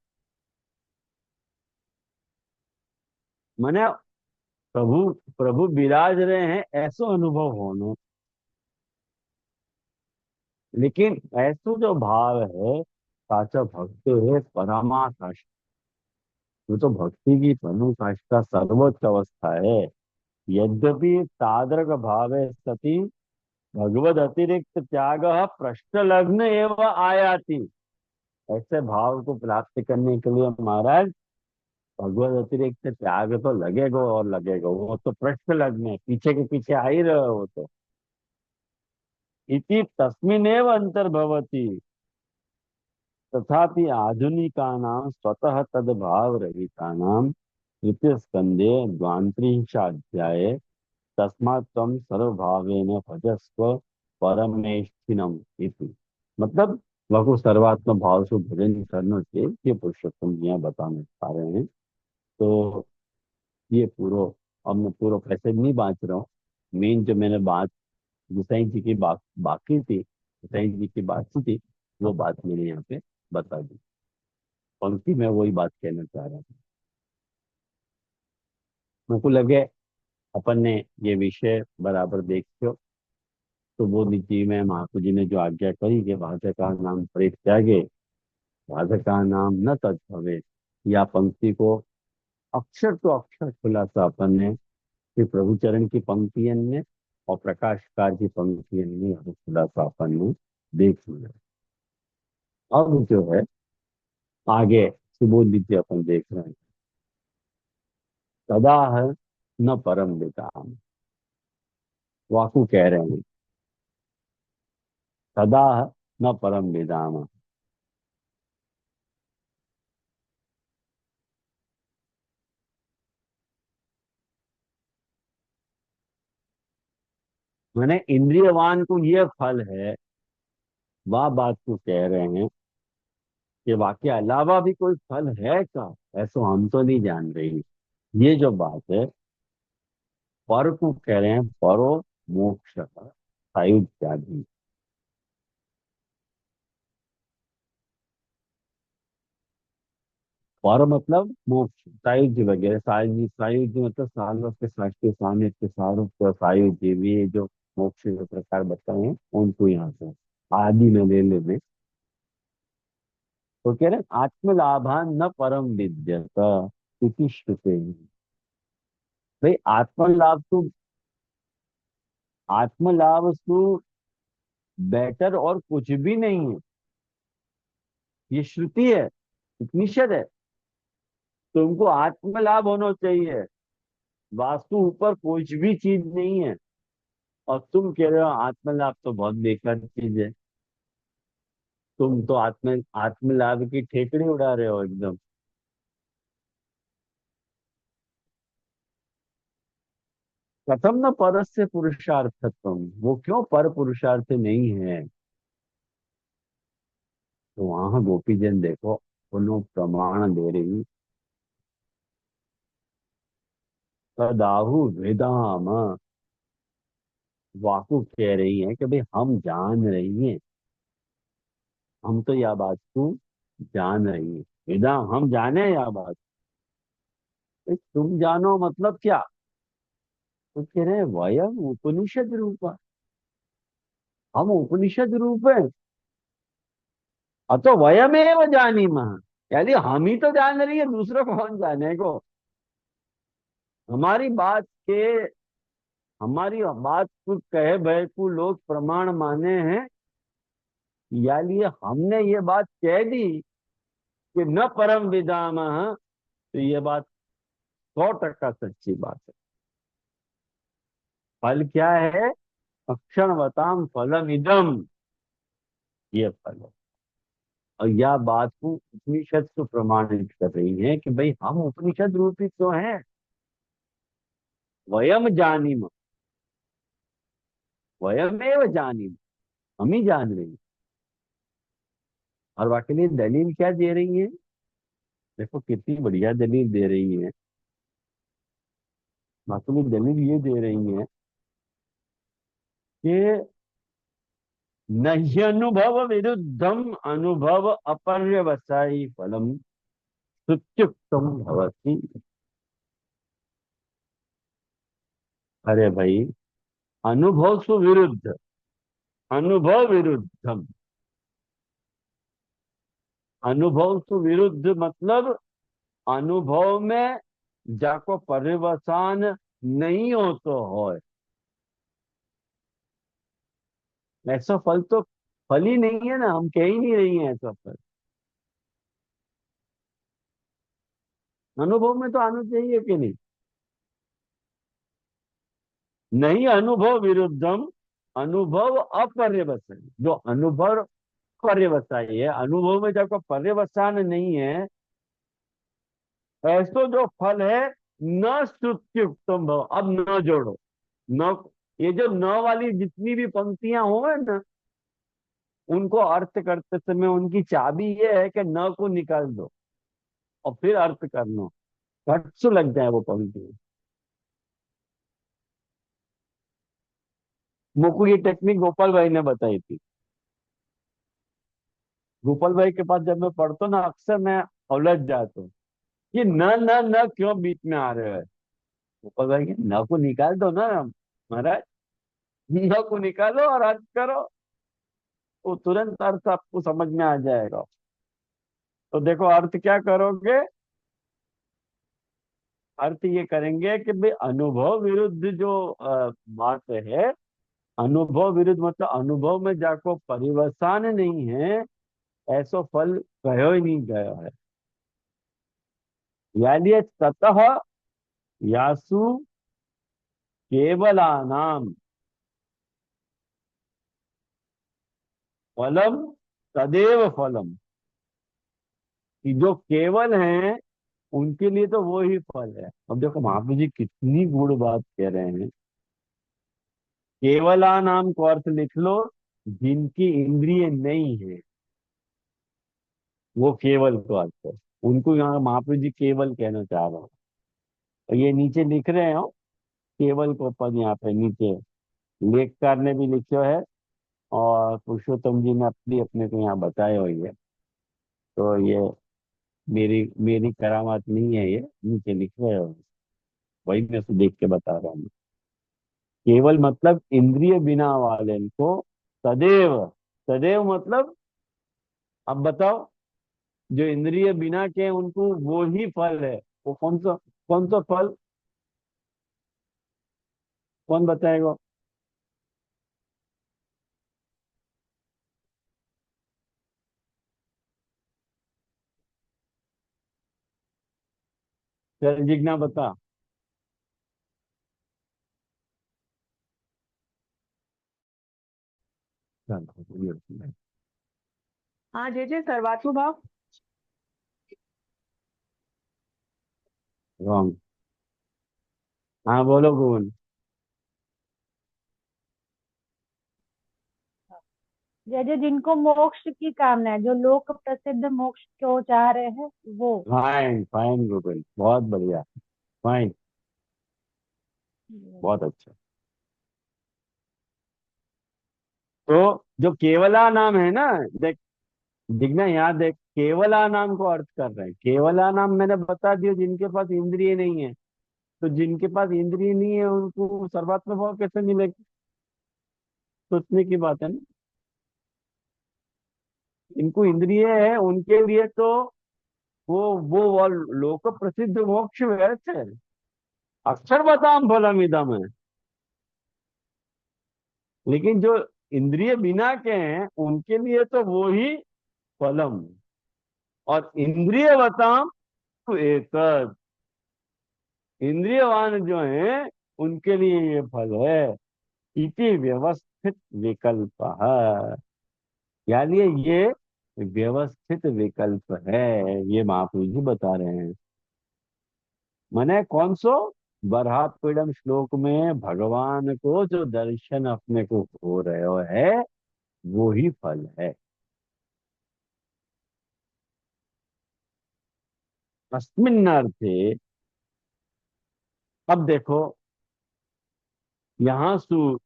मैंने प्रभु प्रभु विराज रहे हैं ऐसा अनुभव होना। लेकिन ऐसा जो भाव है, साचा भक्त है परमाकाश, वो तो भक्ति की पराकाष्ठा सर्वोच्च अवस्था है। यद्यपि तादृक भावे सती भगवद अतिरिक्त त्याग प्रश्न लग्न एवं आयाति, ऐसे भाव को प्राप्त करने के लिए महाराज भगवत अतिरिक्त त्याग तो लगेगा और लगेगा, वो तो प्रश्न लग्न है, पीछे के पीछे आ ही रहे हो वो तो। इति तस्मिनेव अंतर्भवति, तथापि आधुनिकानां स्वतः तद्भाव रहितानां तृतीय स्कंदे द्वांत्रिंशाध्याये तस्मात् त्वं सर्वभावेन भजस्व परमेष्ठिनम इति, मतलब वह को सर्वात्म भाव से भजन करना चाहिए, ये पुरुषोत्तम जी यहाँ बताना चाह रहे हैं। तो ये पूरा, अब मैं पूरा पैसेज नहीं बांच रहा हूँ, मेन जो मैंने बात गुसाई जी की बात बाकी थी, गुसाई जी की बात थी, वो बात मैंने यहाँ पे बता दी। पंक्ति में वही बात कहना चाह रहा था। मेरे को लगे अपन ने ये विषय बराबर देखियो, तो वो नीति में महाप्रभु जी ने जो आज्ञा करी कि भाषा का नाम परित्यागे भाषा का नाम न तत्भवे, या पंक्ति को अक्षर तो अक्षर खुलासा अपन ने श्री प्रभु चरण की पंक्तियों में और प्रकाशकार की पंक्तियों में खुलासा अपन ने देख लिया। अब जो है आगे सुबोधित अपन देख रहे हैं। सदा न परम विदाम। वाकु कह रहे हैं, सदा न परम विदाम। मैंने इंद्रियवान को ये फल है, वह बात को कह रहे हैं कि वाक्य अलावा भी कोई फल है क्या, ऐसा हम तो नहीं जान रही। ये जो बात है, पर को कह रहे हैं, परो मोक्ष सायुज्यादि। पर मतलब मोक्ष, सायुज्य वगैरह, सायुज्य सायुज्य मतलब सालों के साक्षी सामने के सारों को सायुज्य, ये जो मोक्ष के प्रकार बताए हैं उनको यहाँ से आदि में ले ले। तो कह रहे हैं, आत्मलाभान न परम विद्यत इति श्रुते। भाई आत्मलाभ तो बेटर और कुछ भी नहीं है। ये श्रुति है, उपनिषद है। तुमको आत्मलाभ होना चाहिए, वास्तु ऊपर कुछ भी चीज नहीं है। और तुम कह रहे हो आत्मलाभ तो बहुत बेकार चीज है। तुम तो आत्मलाभ की ठेकड़ी उड़ा रहे हो एकदम। कथम न परस्य पुरुषार्थत्वम, वो क्यों पर पुरुषार्थ नहीं है। तो वहां गोपीजन देखो, उन्हों प्रमाण दे रही, तदाहु वेदाम। वाकु कह रही है कि भाई हम जान रही हैं, हम तो यह बात को जान रही है। वेदा हम जाने यह बात। तुम जानो मतलब क्या। तो कह रहे हैं वयम उपनिषद रूपा, हम उपनिषद रूप है। अतो वयमेव जानीमः, यानी हम ही तो जान रही है, दूसरा कौन जाने को। हमारी बात के हमारी बात को कहे भय को लोग प्रमाण माने हैं, यानी हमने ये बात कह दी कि न परम विदामः, तो ये बात 100% सच्ची बात है। फल क्या है, अक्षणवताम फलम इदम, ये फल है। और यह बात को उपनिषद से प्रमाणित कर रही है कि भाई हम उपनिषद रूपी तो हैं। वयम जानीम, वयमेव जानीम, हम ही जान रही हैं। और वाकई में दलील क्या दे रही है, देखो कितनी बढ़िया दलील दे रही है। वाकई में दलील ये दे रही है कि नह्यनुभव विरुद्धम अनुभव अपर्यवसायी फलम सुत्युक्तम भवति। अरे भाई, अनुभव सु विरुद्ध, अनुभव विरुद्धम, अनुभव सु विरुद्ध मतलब अनुभव में जाको पर्यवसान नहीं हो तो हो, ऐसा फल तो फल ही नहीं है ना, हम कह ही नहीं रही हैं ऐसा फल। अनुभव में तो आना चाहिए कि नहीं। नहीं अनुभव विरुद्धम, अनुभव अपर्यवसान, जो अनुभव पर्यवसायी है, अनुभव में जब पर्यवसान नहीं है, ऐसो जो फल है, न श्रुत्युक्तम भव। अब न जोड़ो, न, ये जो न वाली जितनी भी पंक्तियां हो ना, उनको अर्थ करते समय उनकी चाबी ये है कि न को निकाल दो और फिर अर्थ कर लो, फट से लग जाए वो पंक्ति। मुझको ये टेक्निक गोपाल भाई ने बताई थी। गोपाल भाई के पास जब मैं पढ़ता हूँ ना, अक्सर मैं उलझ जाता हूँ, ये न न न क्यों बीच में आ रहे हैं। गोपाल भाई के न को निकाल दो ना महाराज, न को निकालो और अर्थ करो, वो तुरंत अर्थ आपको समझ में आ जाएगा। तो देखो अर्थ क्या करोगे, अर्थ ये करेंगे कि भाई अनुभव विरुद्ध जो बात है, अनुभव विरुद्ध मतलब अनुभव में जाको परिवर्तन नहीं है, ऐसा फल कहो ही नहीं गया है। यानी ततः यासु केवलानाम फलम तदेव फलम, कि जो केवल हैं उनके लिए तो वो ही फल है। अब देखो महाप्रभु जी कितनी गूढ़ बात कह रहे हैं। केवला नाम को अर्थ लिख लो, जिनकी इंद्रिय नहीं है, वो केवल को अर्थ है। उनको यहाँ महाप्रभु जी केवल कहना चाह रहे हो। और ये नीचे लिख रहे हो केवल को पद, यहाँ पे नीचे लेखकार ने भी लिखा है और पुरुषोत्तम जी ने अपनी अपने को यहाँ बताए हुई है। तो ये मेरी मेरी करामात नहीं है, ये नीचे लिख रहे हो, वही मैं तो देख के बता रहा हूँ। केवल मतलब इंद्रिय बिना वाले को सदैव, सदैव मतलब, अब बताओ, जो इंद्रिय बिना के उनको वो ही फल है। वो कौन सा फल, कौन बताएगा? चल जिज्ञा बता। चल, हाँ जे जे सर्वात्म भाव। रॉन्ग। हाँ बोलो गुण। जैसे जिनको मोक्ष की कामना है, जो लोक प्रसिद्ध मोक्ष को चाह रहे हैं, वो। फाइन फाइन गुगल, बहुत बढ़िया। फाइन, बहुत अच्छा। तो जो केवला नाम है ना, देख, दिखना यहाँ देख, केवला नाम को अर्थ कर रहे हैं। केवला नाम मैंने बता दिया, जिनके पास इंद्रिय नहीं है। तो जिनके पास इंद्रिय नहीं है उनको सर्वात्म भाव कैसे मिलेगा? सोचने की बात है ना। इनको इंद्रिय है, उनके लिए तो वो लोक प्रसिद्ध मोक्ष व्यर्थ है। अक्षर बताम फलम इदम है। लेकिन जो इंद्रिय बिना के हैं उनके लिए तो वो ही फलम। और इंद्रिय बताम तो एक, इंद्रियवान जो हैं उनके लिए ये फल है। इति व्यवस्थित विकल्प है, यानी ये व्यवस्थित विकल्प है। ये महाप्रभु जी बता रहे हैं। मैंने कौन सो बरहापीडम श्लोक में भगवान को जो दर्शन अपने को हो रहे हो है, वो ही फल है। अस्मिन्नर्थे, अब देखो, यहाँ सु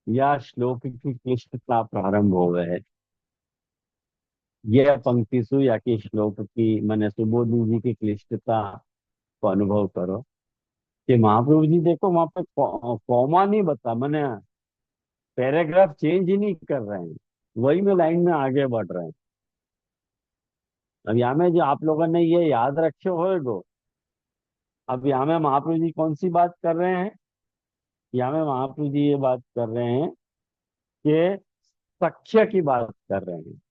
या श्लोक की क्लिष्टता प्रारंभ हो गए है। यह पंक्ति सु या कि श्लोक की मैंने सुबोधि जी की क्लिष्टता को अनुभव करो कि महाप्रभु जी देखो वहां पे कॉमा नहीं बता, मैंने पैराग्राफ चेंज ही नहीं कर रहे हैं, वही में लाइन में आगे बढ़ रहे हैं। अब यहाँ में जो आप लोगों ने ये याद रखे होएगो, अब यहाँ में महाप्रभु जी कौन सी बात कर रहे हैं? यहाँ में महाप्रभु जी ये बात कर रहे हैं कि सख्य की बात कर रहे हैं।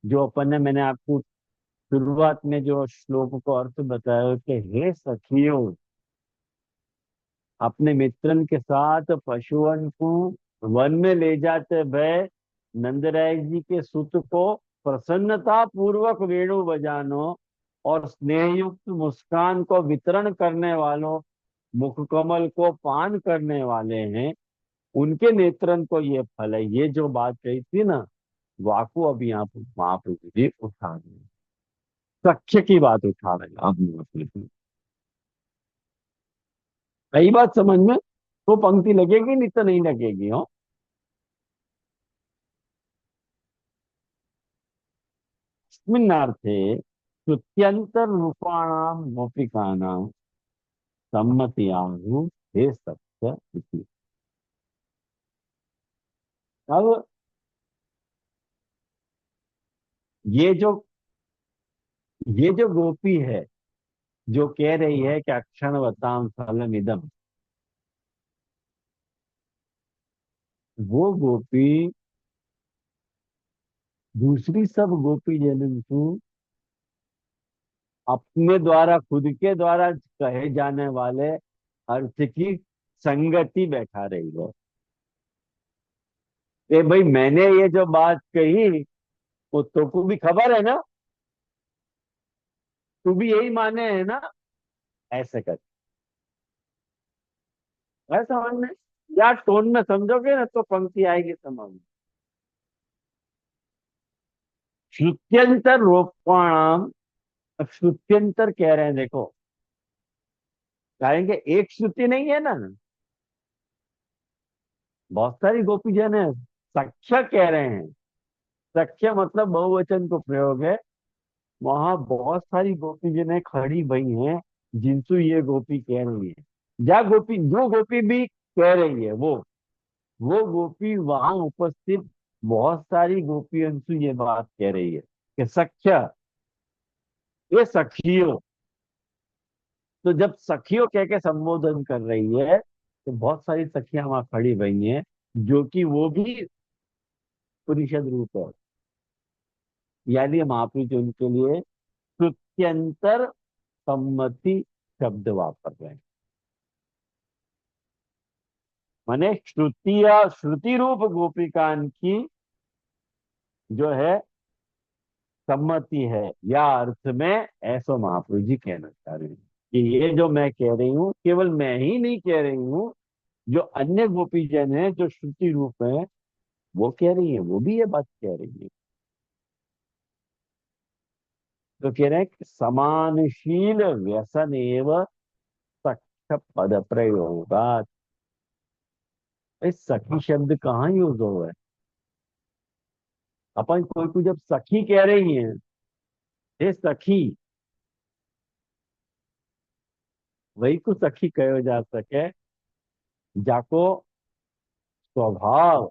जो अपन ने, मैंने आपको शुरुआत में जो श्लोक को अर्थ बताया कि हे सखियों, अपने मित्रन के साथ पशुओं को वन में ले जाते भय नंदराय जी के सुत को प्रसन्नता पूर्वक वेणु बजानो और स्नेह युक्त मुस्कान को वितरण करने वालों, मुख कमल को पान करने वाले हैं, उनके नेत्रन को ये फल है। ये जो बात कही थी ना, वाकु अभी यहाँ पर महाप्रभु जी उठा रहे हैं। सख्य की बात उठा रहे हैं अब महाप्रभु जी। कई बात समझ में तो पंक्ति लगेगी, नहीं तो नहीं लगेगी हो। अस्मिन्नार्थे श्रुत्यंतर रूपाणाम गोपिकानाम सम्मति आहु हे सत्य इति। अब ये जो ये जो गोपी है, जो कह रही है कि अक्षण वताम फलम इदम, वो गोपी दूसरी सब गोपी जन को अपने द्वारा, खुद के द्वारा कहे जाने वाले अर्थ की संगति बैठा रही है। ए भाई, मैंने ये जो बात कही वो तो को भी खबर है ना, तू भी यही माने है ना, ऐसे कर। है समझ में? या टोन में समझोगे ना तो पंक्ति आएगी समझ में। श्रुत्यंतर रूपाणाम। अब श्रुत्यंतर कह रहे हैं, देखो, कहेंगे एक श्रुति नहीं है ना, बहुत सारी गोपी जन है। सख्य कह रहे हैं। सख्य मतलब बहुवचन को प्रयोग है। वहां बहुत सारी गोपी जन खड़ी भई हैं, जिनसु ये गोपी कह रही है। या गोपी, जो गोपी भी कह रही है, वो गोपी वहां उपस्थित बहुत सारी गोपियों से ये बात कह रही है कि सख्य, ये सखियों। तो जब सखियों कह के संबोधन कर रही है, तो बहुत सारी सखियां वहां खड़ी हुई हैं, जो कि वो भी पुरुषद रूप है। यानी महापुरुष उनके लिए श्रुत्यंतर सम्मति शब्द वापर रहे हैं। माने श्रुति या श्रुति रूप गोपिकान की जो है सम्मति है, या अर्थ में ऐसा महापुरुष जी कहना चाह रहे हैं कि ये जो मैं कह रही हूँ, केवल मैं ही नहीं कह रही हूँ, जो अन्य गोपी जन है जो श्रुति रूप है वो कह रही है, वो भी ये बात कह रही है। तो कह रहे हैं कि समानशील व्यसन एवं सख्य पद प्रयोगात। इस सखी शब्द कहाँ यूज हुआ है? अपन कोई को जब सखी कह रही है, हे सखी, वही को सखी कहो जा सके जाको स्वभाव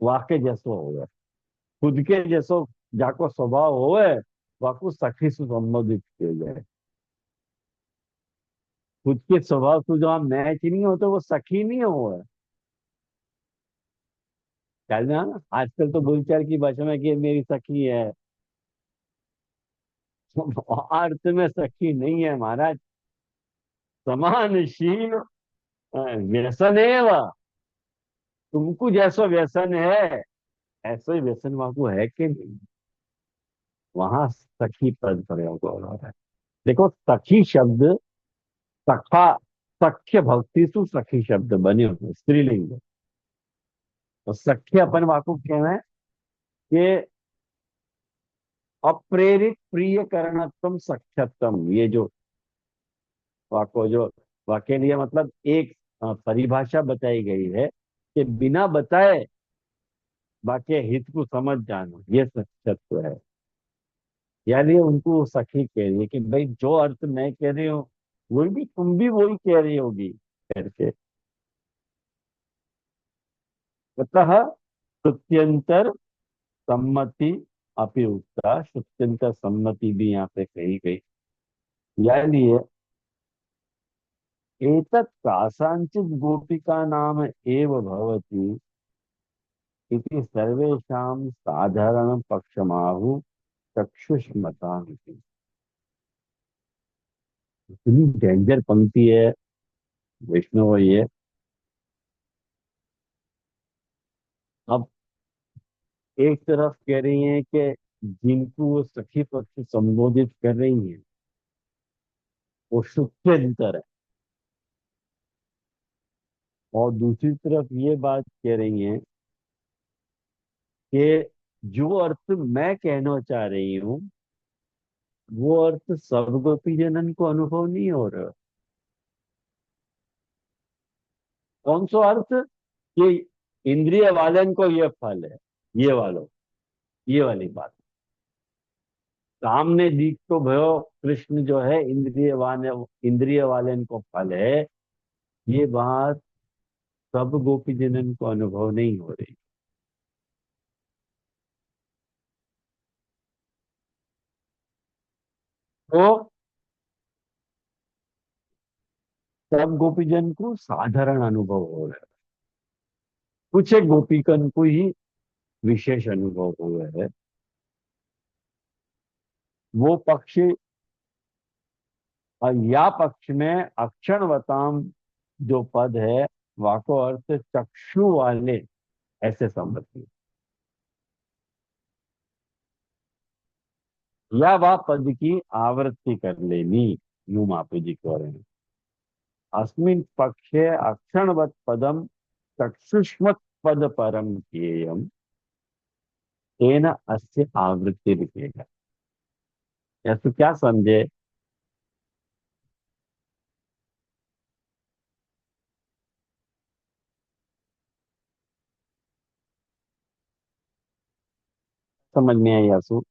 वाके जैसो होवे, खुद के जैसो जाको स्वभाव होवे, वाको सखी से संबोधित किया जाए। खुद के स्वभाव से जो हम मैच नहीं होते वो सखी नहीं हो। क्या ना, आजकल तो बोलचाल की भाषा में कि मेरी सखी है, अर्थ में सखी नहीं है महाराज। समानशील व्यसन है वह। तुमको जैसा व्यसन है, ऐसा ही व्यसन वहां को है कि नहीं? वहां सखी पद प्रयोग हो रहा है। देखो, सखी शब्द, सखा, सख्य भक्ति सु सखी शब्द बने हुए स्त्रीलिंग है। तो सख्य अपन वाको कहना है कि अप्रेरित प्रिय करणत्म सख्यत्म, ये जो वाको जो वाक्य लिए मतलब एक परिभाषा बताई गई है कि बिना बताए वाक्य हित को समझ जाना, ये सख्यत्व है। यानी उनको सखी कह रही है कि भाई जो अर्थ मैं कह रही हूँ वही भी तुम भी वही कह रही होगी करके। अतः श्रुत्यंतर सम्मति अपि उक्ता, श्रुत्यंतर सम्मति भी यहाँ पे कही गई। यानी एतत् कासांचित गोपिका नाम एव भवति इति सर्वेषां साधारण पक्षमाहु चक्षुष्मता। इतनी डेंजर पंक्ति है वैष्णव ये। अब एक तरफ कह रही हैं कि जिनको वो सखी पद से संबोधित कर रही हैं वो शुक्र है, और दूसरी तरफ ये बात कह रही हैं कि जो अर्थ मैं कहना चाह रही हूँ वो अर्थ सब गोपी जनन को अनुभव नहीं हो रहा। कौन सा अर्थ? कि इंद्रिय वालन को ये फल है, ये वालों, ये वाली बात। सामने दीख तो भयो कृष्ण जो है इंद्रिय वाले को फल है, ये बात सब गोपी जनन को अनुभव नहीं हो रही। तो सब गोपी जन को साधारण अनुभव हो रहा है, कुछ एक गोपीकन को ही विशेष अनुभव हुआ है। वो पक्षी और या पक्ष में अक्षणवताम जो पद है वाको अर्थ चक्षु वाले ऐसे समझती या वह पद की आवृत्ति कर लेनी। यूं मापी जी कह रहे हैं अस्मिन् पक्षे अक्षणवत पदम चक्षुष्मत पद परम ज्ञेयम तेन अस्य आवृत्ति लिखेगा। या तो क्या समझे? समझ में आई यासु?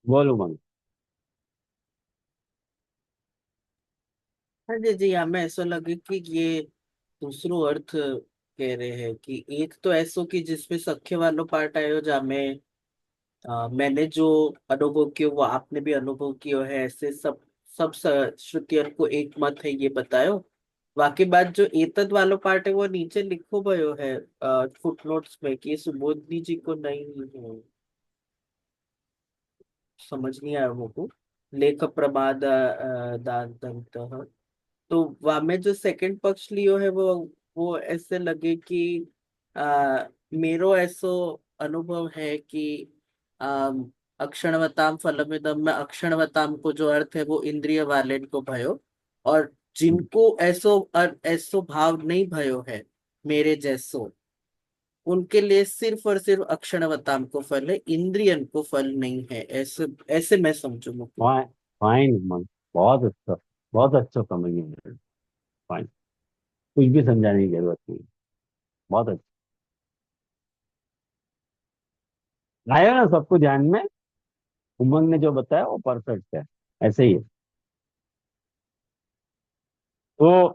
बोलो मन। हाँ जी जी, हमें ऐसा लगे कि ये दूसरो अर्थ कह रहे हैं कि एक तो ऐसो कि जिसमें सख्य वालो पार्ट आयो जा में मैंने जो अनुभव किया वो आपने भी अनुभव किया है, ऐसे सब सब श्रुतियों को एक मत है ये बतायो। बाकी बात जो एतद वालो पार्ट है वो नीचे लिखो भयो है फुटनोट्स में कि ये सुबोधनी जी को नहीं है। समझ नहीं आया वो को लेख प्रमाद दांत। तो वहाँ में जो सेकंड पक्ष लियो है वो ऐसे लगे कि मेरो ऐसो अनुभव है कि आ, अक्षणवताम फलमिदम में अक्षणवताम को जो अर्थ है वो इंद्रिय वाले को भयो, और जिनको ऐसो भाव नहीं भयो है मेरे जैसो, उनके लिए सिर्फ और सिर्फ अक्षणवताम को फल है, इंद्रियन को फल नहीं है। ऐसे ऐसे मैं समझू मुझको। फाइन फाइन मन। बहुत अच्छा, बहुत अच्छा समझ गए। फाइन, कुछ भी समझाने की जरूरत नहीं। बहुत अच्छा आया ना सबको ध्यान में। उमंग ने जो बताया वो परफेक्ट है, ऐसे ही है। तो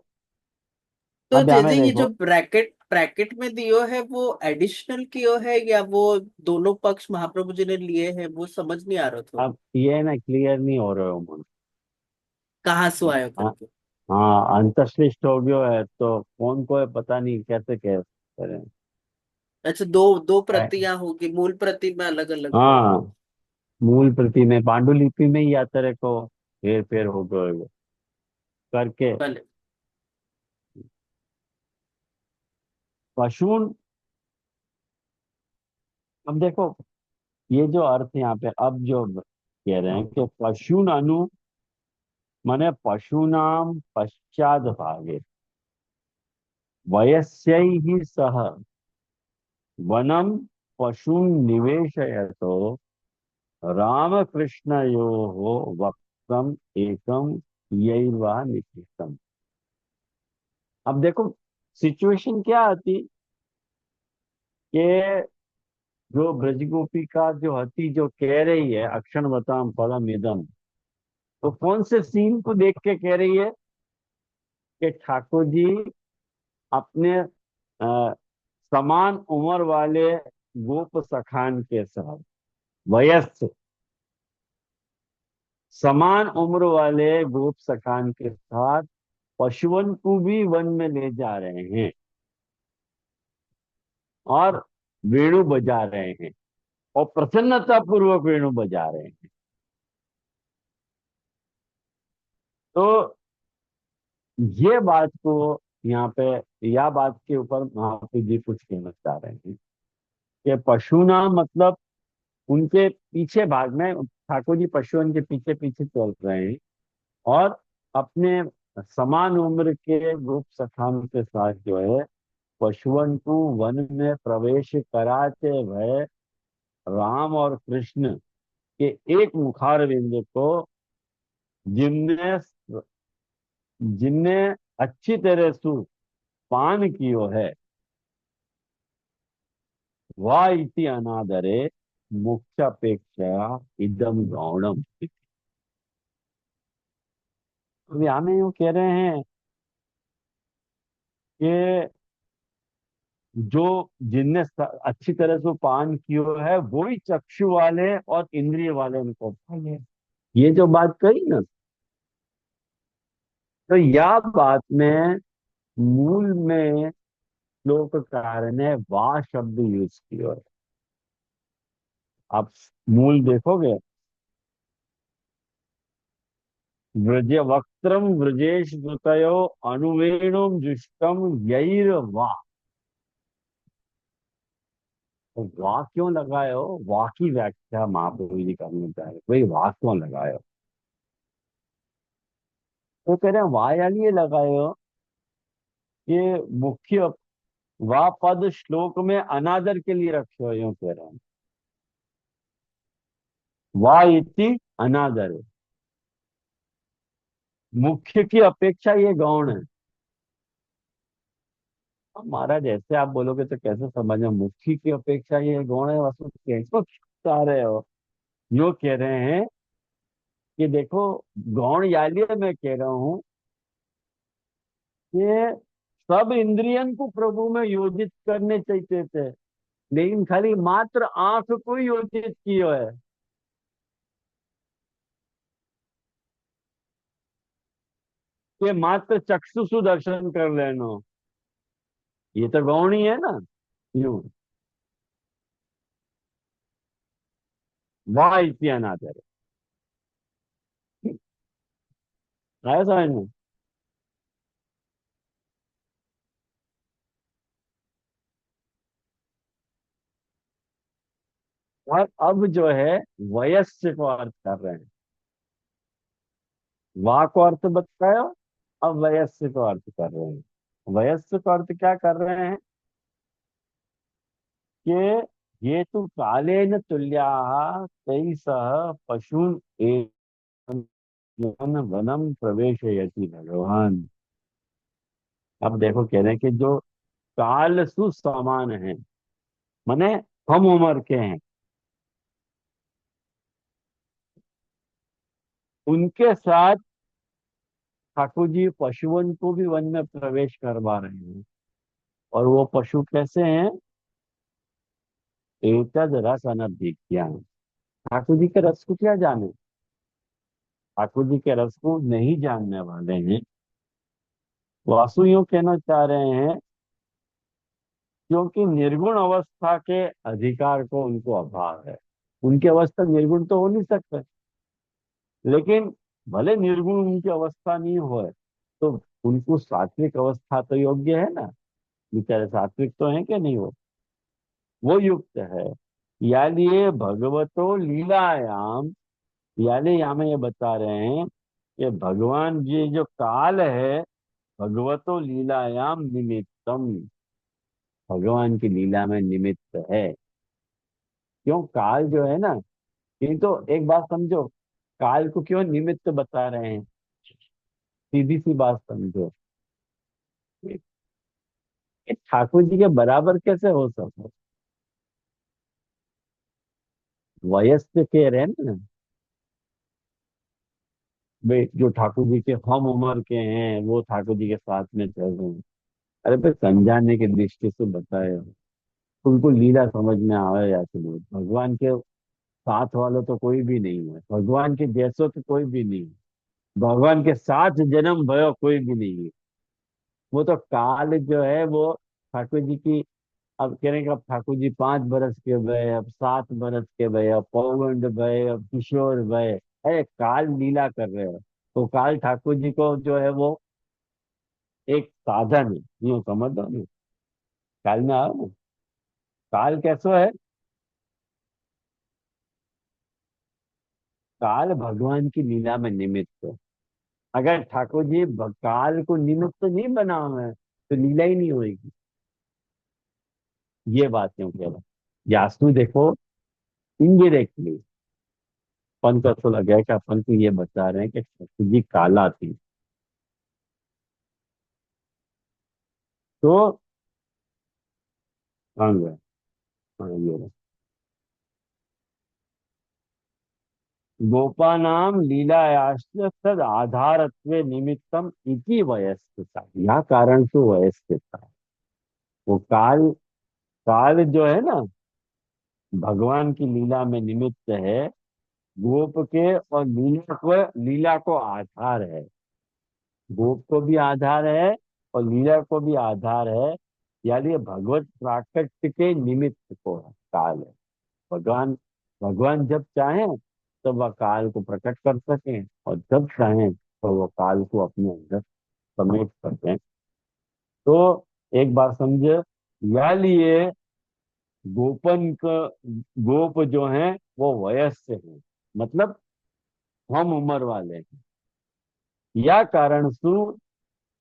तो अब यहाँ जैसे में ये जो देखो। ब्रैकेट ब्रैकेट में दियो है वो एडिशनल कियो है या वो दोनों पक्ष महाप्रभु जी ने लिए हैं, वो समझ नहीं आ रहा था। अब ये ना क्लियर नहीं हो रहे हो उमंग। कहाँ से आयो हाँ, करके। हाँ अंतर्श्लिष्ट हो गया है तो कौन को है पता नहीं कैसे कह करें। अच्छा, दो दो प्रतियां होगी, मूल प्रति में अलग अलग होगा। हाँ, मूल प्रति में पांडुलिपि में ही आता रहे को हेर फेर हो गए वो करके। भले। पशुन, अब देखो ये जो अर्थ यहाँ पे अब जो कह रहे हैं कि पशुन अनु माने पशूनाम पश्चाद भागे वयस्यै सह वनम पशून निवेशयतो रामकृष्णयोः वक्त्रम एकम यैवा निश्चितम। अब देखो सिचुएशन क्या आती कि जो ब्रजगोपी का जो हती जो कह रही है अक्षणवताम फलम इदम, तो कौन से सीन को देख के कह रही है कि ठाकुर जी अपने समान उम्र वाले गोप सखान के साथ वयस्क समान उम्र वाले गोप सखान के साथ पशुओं को भी वन में ले जा रहे हैं और वेणु बजा रहे हैं और प्रसन्नता पूर्वक वेणु बजा रहे हैं। तो ये बात को यहाँ पे या बात के ऊपर महापति जी कुछ कहना चाह रहे हैं कि पशुना मतलब उनके पीछे भाग में ठाकुर जी पशुओं के पीछे पीछे चल रहे हैं और अपने समान उम्र के ग्रुप सखाओं के साथ जो है पशुओं को वन में प्रवेश कराते हुए राम और कृष्ण के एक मुखार बिंदु को जिनने जिनने अच्छी तरह सु पान कियो है, वा इति अनादरे मुख्यापेक्षा इदम गौणम। तो यहाँ में यूं कह रहे हैं कि जो जिनने अच्छी तरह से पान कियो है वो ही चक्षु वाले और इंद्रिय वाले उनको पाए। ये जो बात कही ना, तो यह बात में मूल में श्लोककार ने वाह शब्द यूज किया है। आप मूल देखोगे, व्रज वक्त्रम व्रजेश दुतयो अनुवेणुम जुष्टम यैर वाह। तो वाह क्यों लगाए हो? वाह की व्याख्या महाप्रभु जी करना चाह रहे, भाई वाह क्यों लगाए हो? तो कह रहे हैं वाह यानी ये लगाए हो कि मुख्य वाह पद श्लोक में अनादर के लिए रखे हो, यूं कह रहे हैं। वाह इति अनादर है। मुख्य की अपेक्षा ये गौण है। अब महाराज ऐसे आप बोलोगे तो कैसे समझे? मुख्य की अपेक्षा ये गौण है, वस्तु कैसे चाह रहे हो? यो कह रहे हैं कि देखो, गौण यालिए मैं कह रहा हूं कि सब इंद्रियन को प्रभु में योजित करने चाहिए थे, लेकिन खाली मात्र आंख को ही योजित किया है। कि मात्र चक्षुषु दर्शन कर लेना, ये तो गौण ही है ना। यूं वाह इति अनादर है, समझ में? और अब जो है वयस्य को अर्थ कर रहे हैं। वाह को अर्थ बताया, अब वयस्य को अर्थ कर रहे हैं। वयस्य को अर्थ क्या कर रहे हैं कि ये तो कालेन तुल्या तई सह पशून एवं वनम प्रवेशयति भगवान। अब देखो कह रहे हैं कि जो काल सुसमान है, माने हम उम्र के हैं, उनके साथ ठाकुर जी पशुओं को भी वन में प्रवेश करवा रहे हैं। और वो पशु कैसे हैं? एतद रस अनभिज्ञा। ठाकुर जी के रस को क्या जाने? ठाकुर जी के रस को नहीं जानने वाले हैं। वासु यूं कहना चाह रहे हैं क्योंकि निर्गुण अवस्था के अधिकार को उनको अभाव है। उनकी अवस्था निर्गुण तो हो नहीं सकते, लेकिन भले निर्गुण उनकी अवस्था नहीं हो, तो उनको सात्विक अवस्था तो योग्य है ना। बेचारे सात्विक तो हैं कि नहीं? वो युक्त है। यानी ये भगवतो लीलायाम, यानी यहाँ में ये बता रहे हैं कि भगवान जी जो काल है, भगवतो लीलायाम निमित्तम, भगवान की लीला में निमित्त है। क्यों? काल जो है ना, ये तो एक बात समझो, काल को क्यों निमित्त बता रहे हैं? सीधी सी बात समझो, ये ठाकुर जी के बराबर कैसे हो सकता? वयस्क कह रहे हैं ना भाई, जो ठाकुर जी के हम उम्र के हैं वो ठाकुर जी के साथ में चल रहे हैं। अरे भाई, समझाने की दृष्टि से बताए, उनको लीला समझ में आवे या तो नहीं। भगवान के साथ वाला तो कोई भी नहीं है, भगवान के जैसो तो कोई भी नहीं है, भगवान के साथ जन्म भयो कोई भी नहीं है। वो तो काल जो है वो ठाकुर जी की, अब कहेंगे अब ठाकुर जी 5 बरस के भय, अब 7 बरस के भय, अब पौगंड भय, अब किशोर भय। अरे काल लीला कर रहे हो, तो काल ठाकुर जी को जो है वो एक साधन है, यूं समझ लो ना। काल में आओ ना, काल कैसो है? काल भगवान की लीला में निमित्त है। अगर ठाकुर जी काल को निमित्त नहीं बना हुआ है तो लीला ही नहीं होगी। ये बात क्यों कह रहा हूं? यास्तु देखो, इनडायरेक्टली अपन को ऐसा लगा कि अपन को ये बता रहे हैं कि ठाकुर जी काला थी। तो कहाँ गया? हाँ, ये रहा। गोपानाम लीलायाश्च तद आधारत्वे निमित्तम इति वयस्कता, यह कारण से वयस्कता। वो काल, काल जो है ना, भगवान की लीला में निमित्त है। गोप के और लीला को आधार है। गोप को भी आधार है और लीला को भी आधार है। यानी ये भगवत प्राकट्य के निमित्त को है, काल है। भगवान, भगवान जब चाहें तब वह काल को प्रकट कर सकें, और जब चाहें तो वो काल को अपने अंदर समेट सकें। तो एक बात समझे, या लिए गोपन का, गोप जो हैं वो वयस्क हैं, मतलब हम उम्र वाले हैं। या कारण सु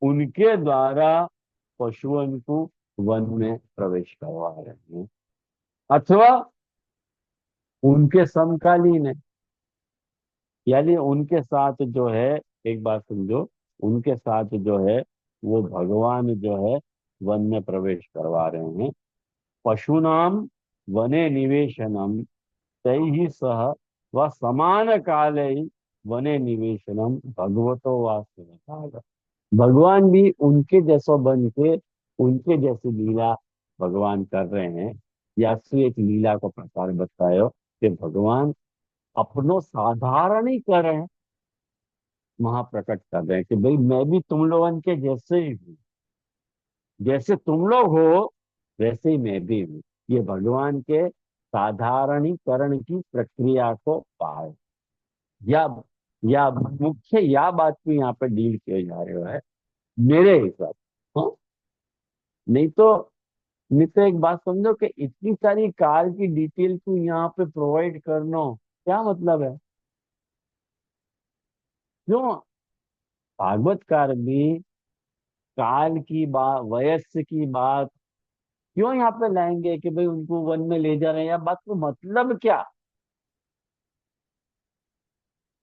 उनके द्वारा पशुओं को वन में प्रवेश करवा रहे हैं, अथवा उनके समकालीन है। यानी उनके साथ जो है, एक बात समझो, उनके साथ जो है वो भगवान जो है वन में प्रवेश करवा रहे हैं। पशुनाम वने निवेशनम तैहि सह व समान काले वने निवेशनम भगवतो वास्तव। भगवान भी उनके जैसो बन के उनके जैसी लीला भगवान कर रहे हैं। या फिर एक लीला को प्रकार बतायो कि भगवान अपनो साधारणीकरण वहां प्रकट कर रहे हैं कि भाई मैं भी तुम लोगन के जैसे ही हूँ, जैसे तुम लोग हो वैसे ही मैं भी हूँ। ये भगवान के साधारणीकरण की प्रक्रिया को पाए, या मुख्य या बात को यहाँ पे डील किया जा रहा है मेरे हिसाब से। हाँ? नहीं तो, नहीं तो एक बात समझो कि इतनी सारी कार की डिटेल को यहाँ पे प्रोवाइड करना क्या मतलब है? क्यों भागवतकार भी काल की बात, वयस्क की बात क्यों यहाँ पे लाएंगे कि भाई उनको वन में ले जा रहे हैं? या बात को मतलब क्या?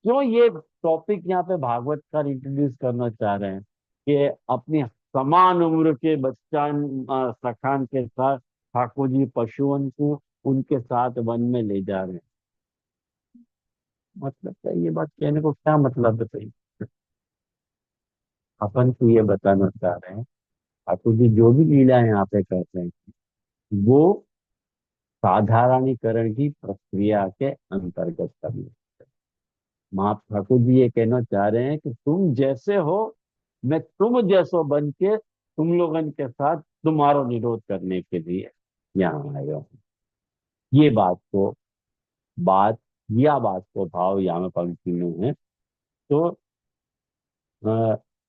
क्यों ये टॉपिक यहाँ पे भागवतकार इंट्रोड्यूस करना चाह रहे हैं कि अपनी समान उम्र के बच्चान सखान के साथ ठाकुर जी पशुओं को उनके साथ वन में ले जा रहे हैं? मतलब क्या, ये बात कहने को क्या मतलब है भाई? अपन को ये बताना चाह रहे हैं ठाकुर जी जो भी लीला यहाँ पे करते हैं वो साधारणीकरण की प्रक्रिया के अंतर्गत करनी। महा ठाकुर जी ये कहना चाह रहे हैं कि तुम जैसे हो, मैं तुम जैसो बन के तुम लोगन के साथ तुम्हारा निरोध करने के लिए यहाँ आया हूँ। ये बात को, बात या बात को भाव यहाँ में पंक्ति में है। तो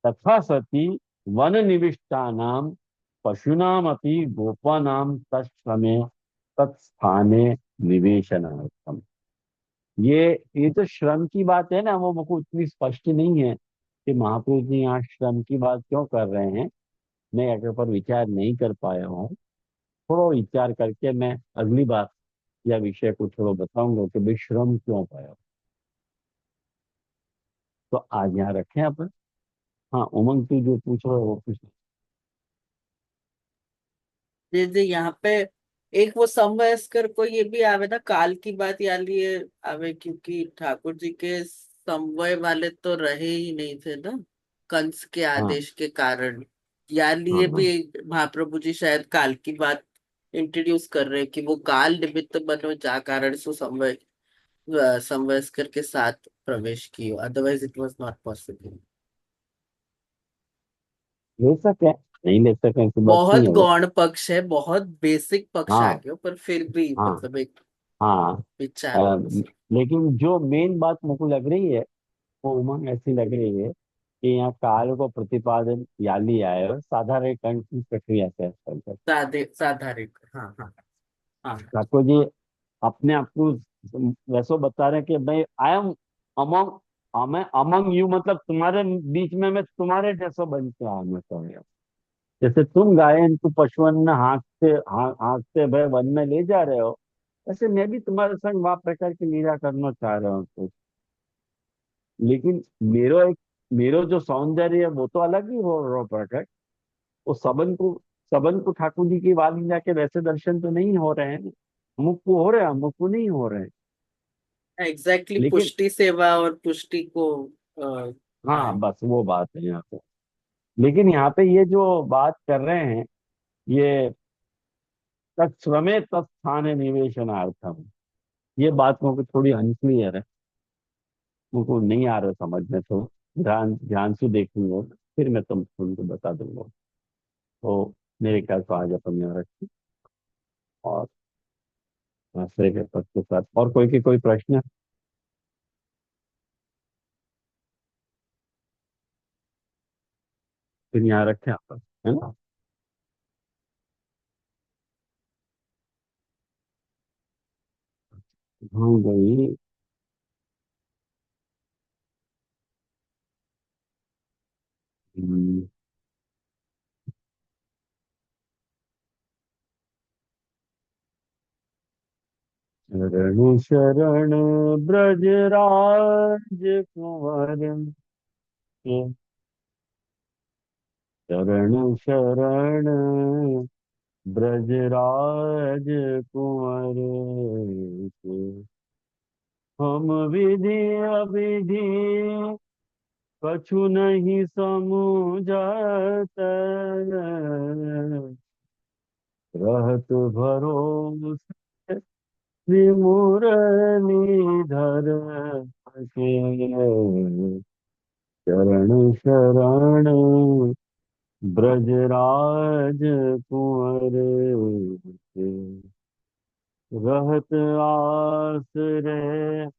तथा सती वन निविष्टानाम पशूनाम अपनी गोपानाम तत्समय तत्स्थाने निवेशनार्थम। ये तो श्रम की बात है ना, वो मुझको उतनी स्पष्ट नहीं है कि महापुरुष जी यहाँ श्रम की बात क्यों कर रहे हैं। मैं अगर पर विचार नहीं कर पाया हूँ, थोड़ा विचार करके मैं अगली बार या विषय को थोड़ा बताऊंगा कि भाई श्रम क्यों पाया। तो आज यहाँ रखें अपन। हाँ, उमंग तू जो पूछ रहे हो वो पूछ। जैसे यहाँ पे एक वो समवयस्कर को ये भी आवे ना, काल की बात यहाँ लिए आवे, क्योंकि ठाकुर जी के समवय वाले तो रहे ही नहीं थे ना कंस के हाँ आदेश के कारण। यहाँ हाँ लिए हाँ, भी महाप्रभु जी शायद काल की बात इंट्रोड्यूस कर रहे हैं कि वो काल निमित्त बनो जा कारण सो समवयस्कर के साथ प्रवेश कियो, otherwise it was not possible. ले सके नहीं ले सके ऐसी बात नहीं बहुत है वो। गौण पक्ष है, बहुत बेसिक पक्ष आ हाँ गया, पर फिर भी हाँ मतलब एक हाँ। विचार अ, होना चाहिए। लेकिन जो मेन बात मुझको लग रही है वो उमंग ऐसी लग रही है कि यहाँ काल को प्रतिपादन या लिया है और साधारण कंठ की प्रक्रिया से हस्तक्षेप करते हैं। साधे साधारिक, हाँ हाँ हाँ। ठाकुर जी अपने आप को वैसो बता रहे हैं कि भाई आई एम अमंग, मैं अमंग यू, मतलब तुम्हारे बीच में मैं तुम्हारे जैसा बन के आना चाह रहा हूँ। जैसे तुम गाय इनको पशुओं ने हाँकते भय वन में ले जा रहे हो, वैसे मैं भी तुम्हारे संग वह प्रकार की लीला करना चाह रहा हूँ। तो लेकिन मेरो जो सौंदर्य है वो तो अलग ही हो रहा प्रकट। वो सबन को सबन ठाकुर जी की वालिया के वैसे दर्शन तो नहीं हो रहे हैं, अमुक को हो रहे हैं, अमुक को नहीं हो रहे हैं। एग्जैक्टली, लेकिन पुष्टि सेवा और पुष्टि को है। हाँ, बस वो बात है यहाँ पे। लेकिन यहाँ पे ये जो बात कर रहे हैं, ये तत्स्वमे तत्स्थाने निवेशनार्थम, ये बात मुझको थोड़ी अनक्लियर है, मुझको नहीं आ रहा समझ में, तो ध्यान ध्यान से देखूंगा, फिर मैं तुमको बता दूंगा। तो मेरे ख्याल से आज अपन यहाँ रखें, और दूसरे के पद के साथ और कोई प्रश्न? फिर यहाँ रखें आप, है ना? हाँ गई। हम्म, शरण शरण ब्रजराज कुंवर के, शरण शरण ब्रजराज कुंवर के, हम विधि अविधि कछु नहीं समझत, रहत भरोसे श्री मुरलीधर के, शरण शरण ब्रजराज कुंवर के, रहत आश्रय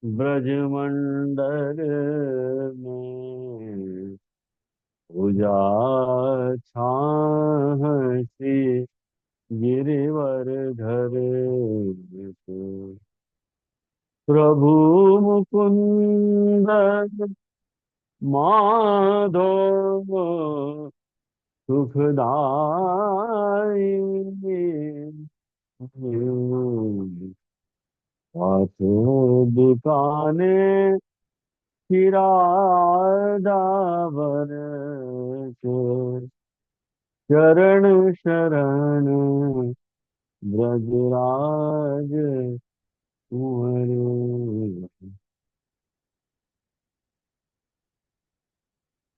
ब्रजमंडल में, पूजा छाह श्री गिरिवर धर के, प्रभु मुकुंद माधो सुखदाई, हाथों दुकाने किरादावर के, शरण शरण ब्रजराज कुंवर।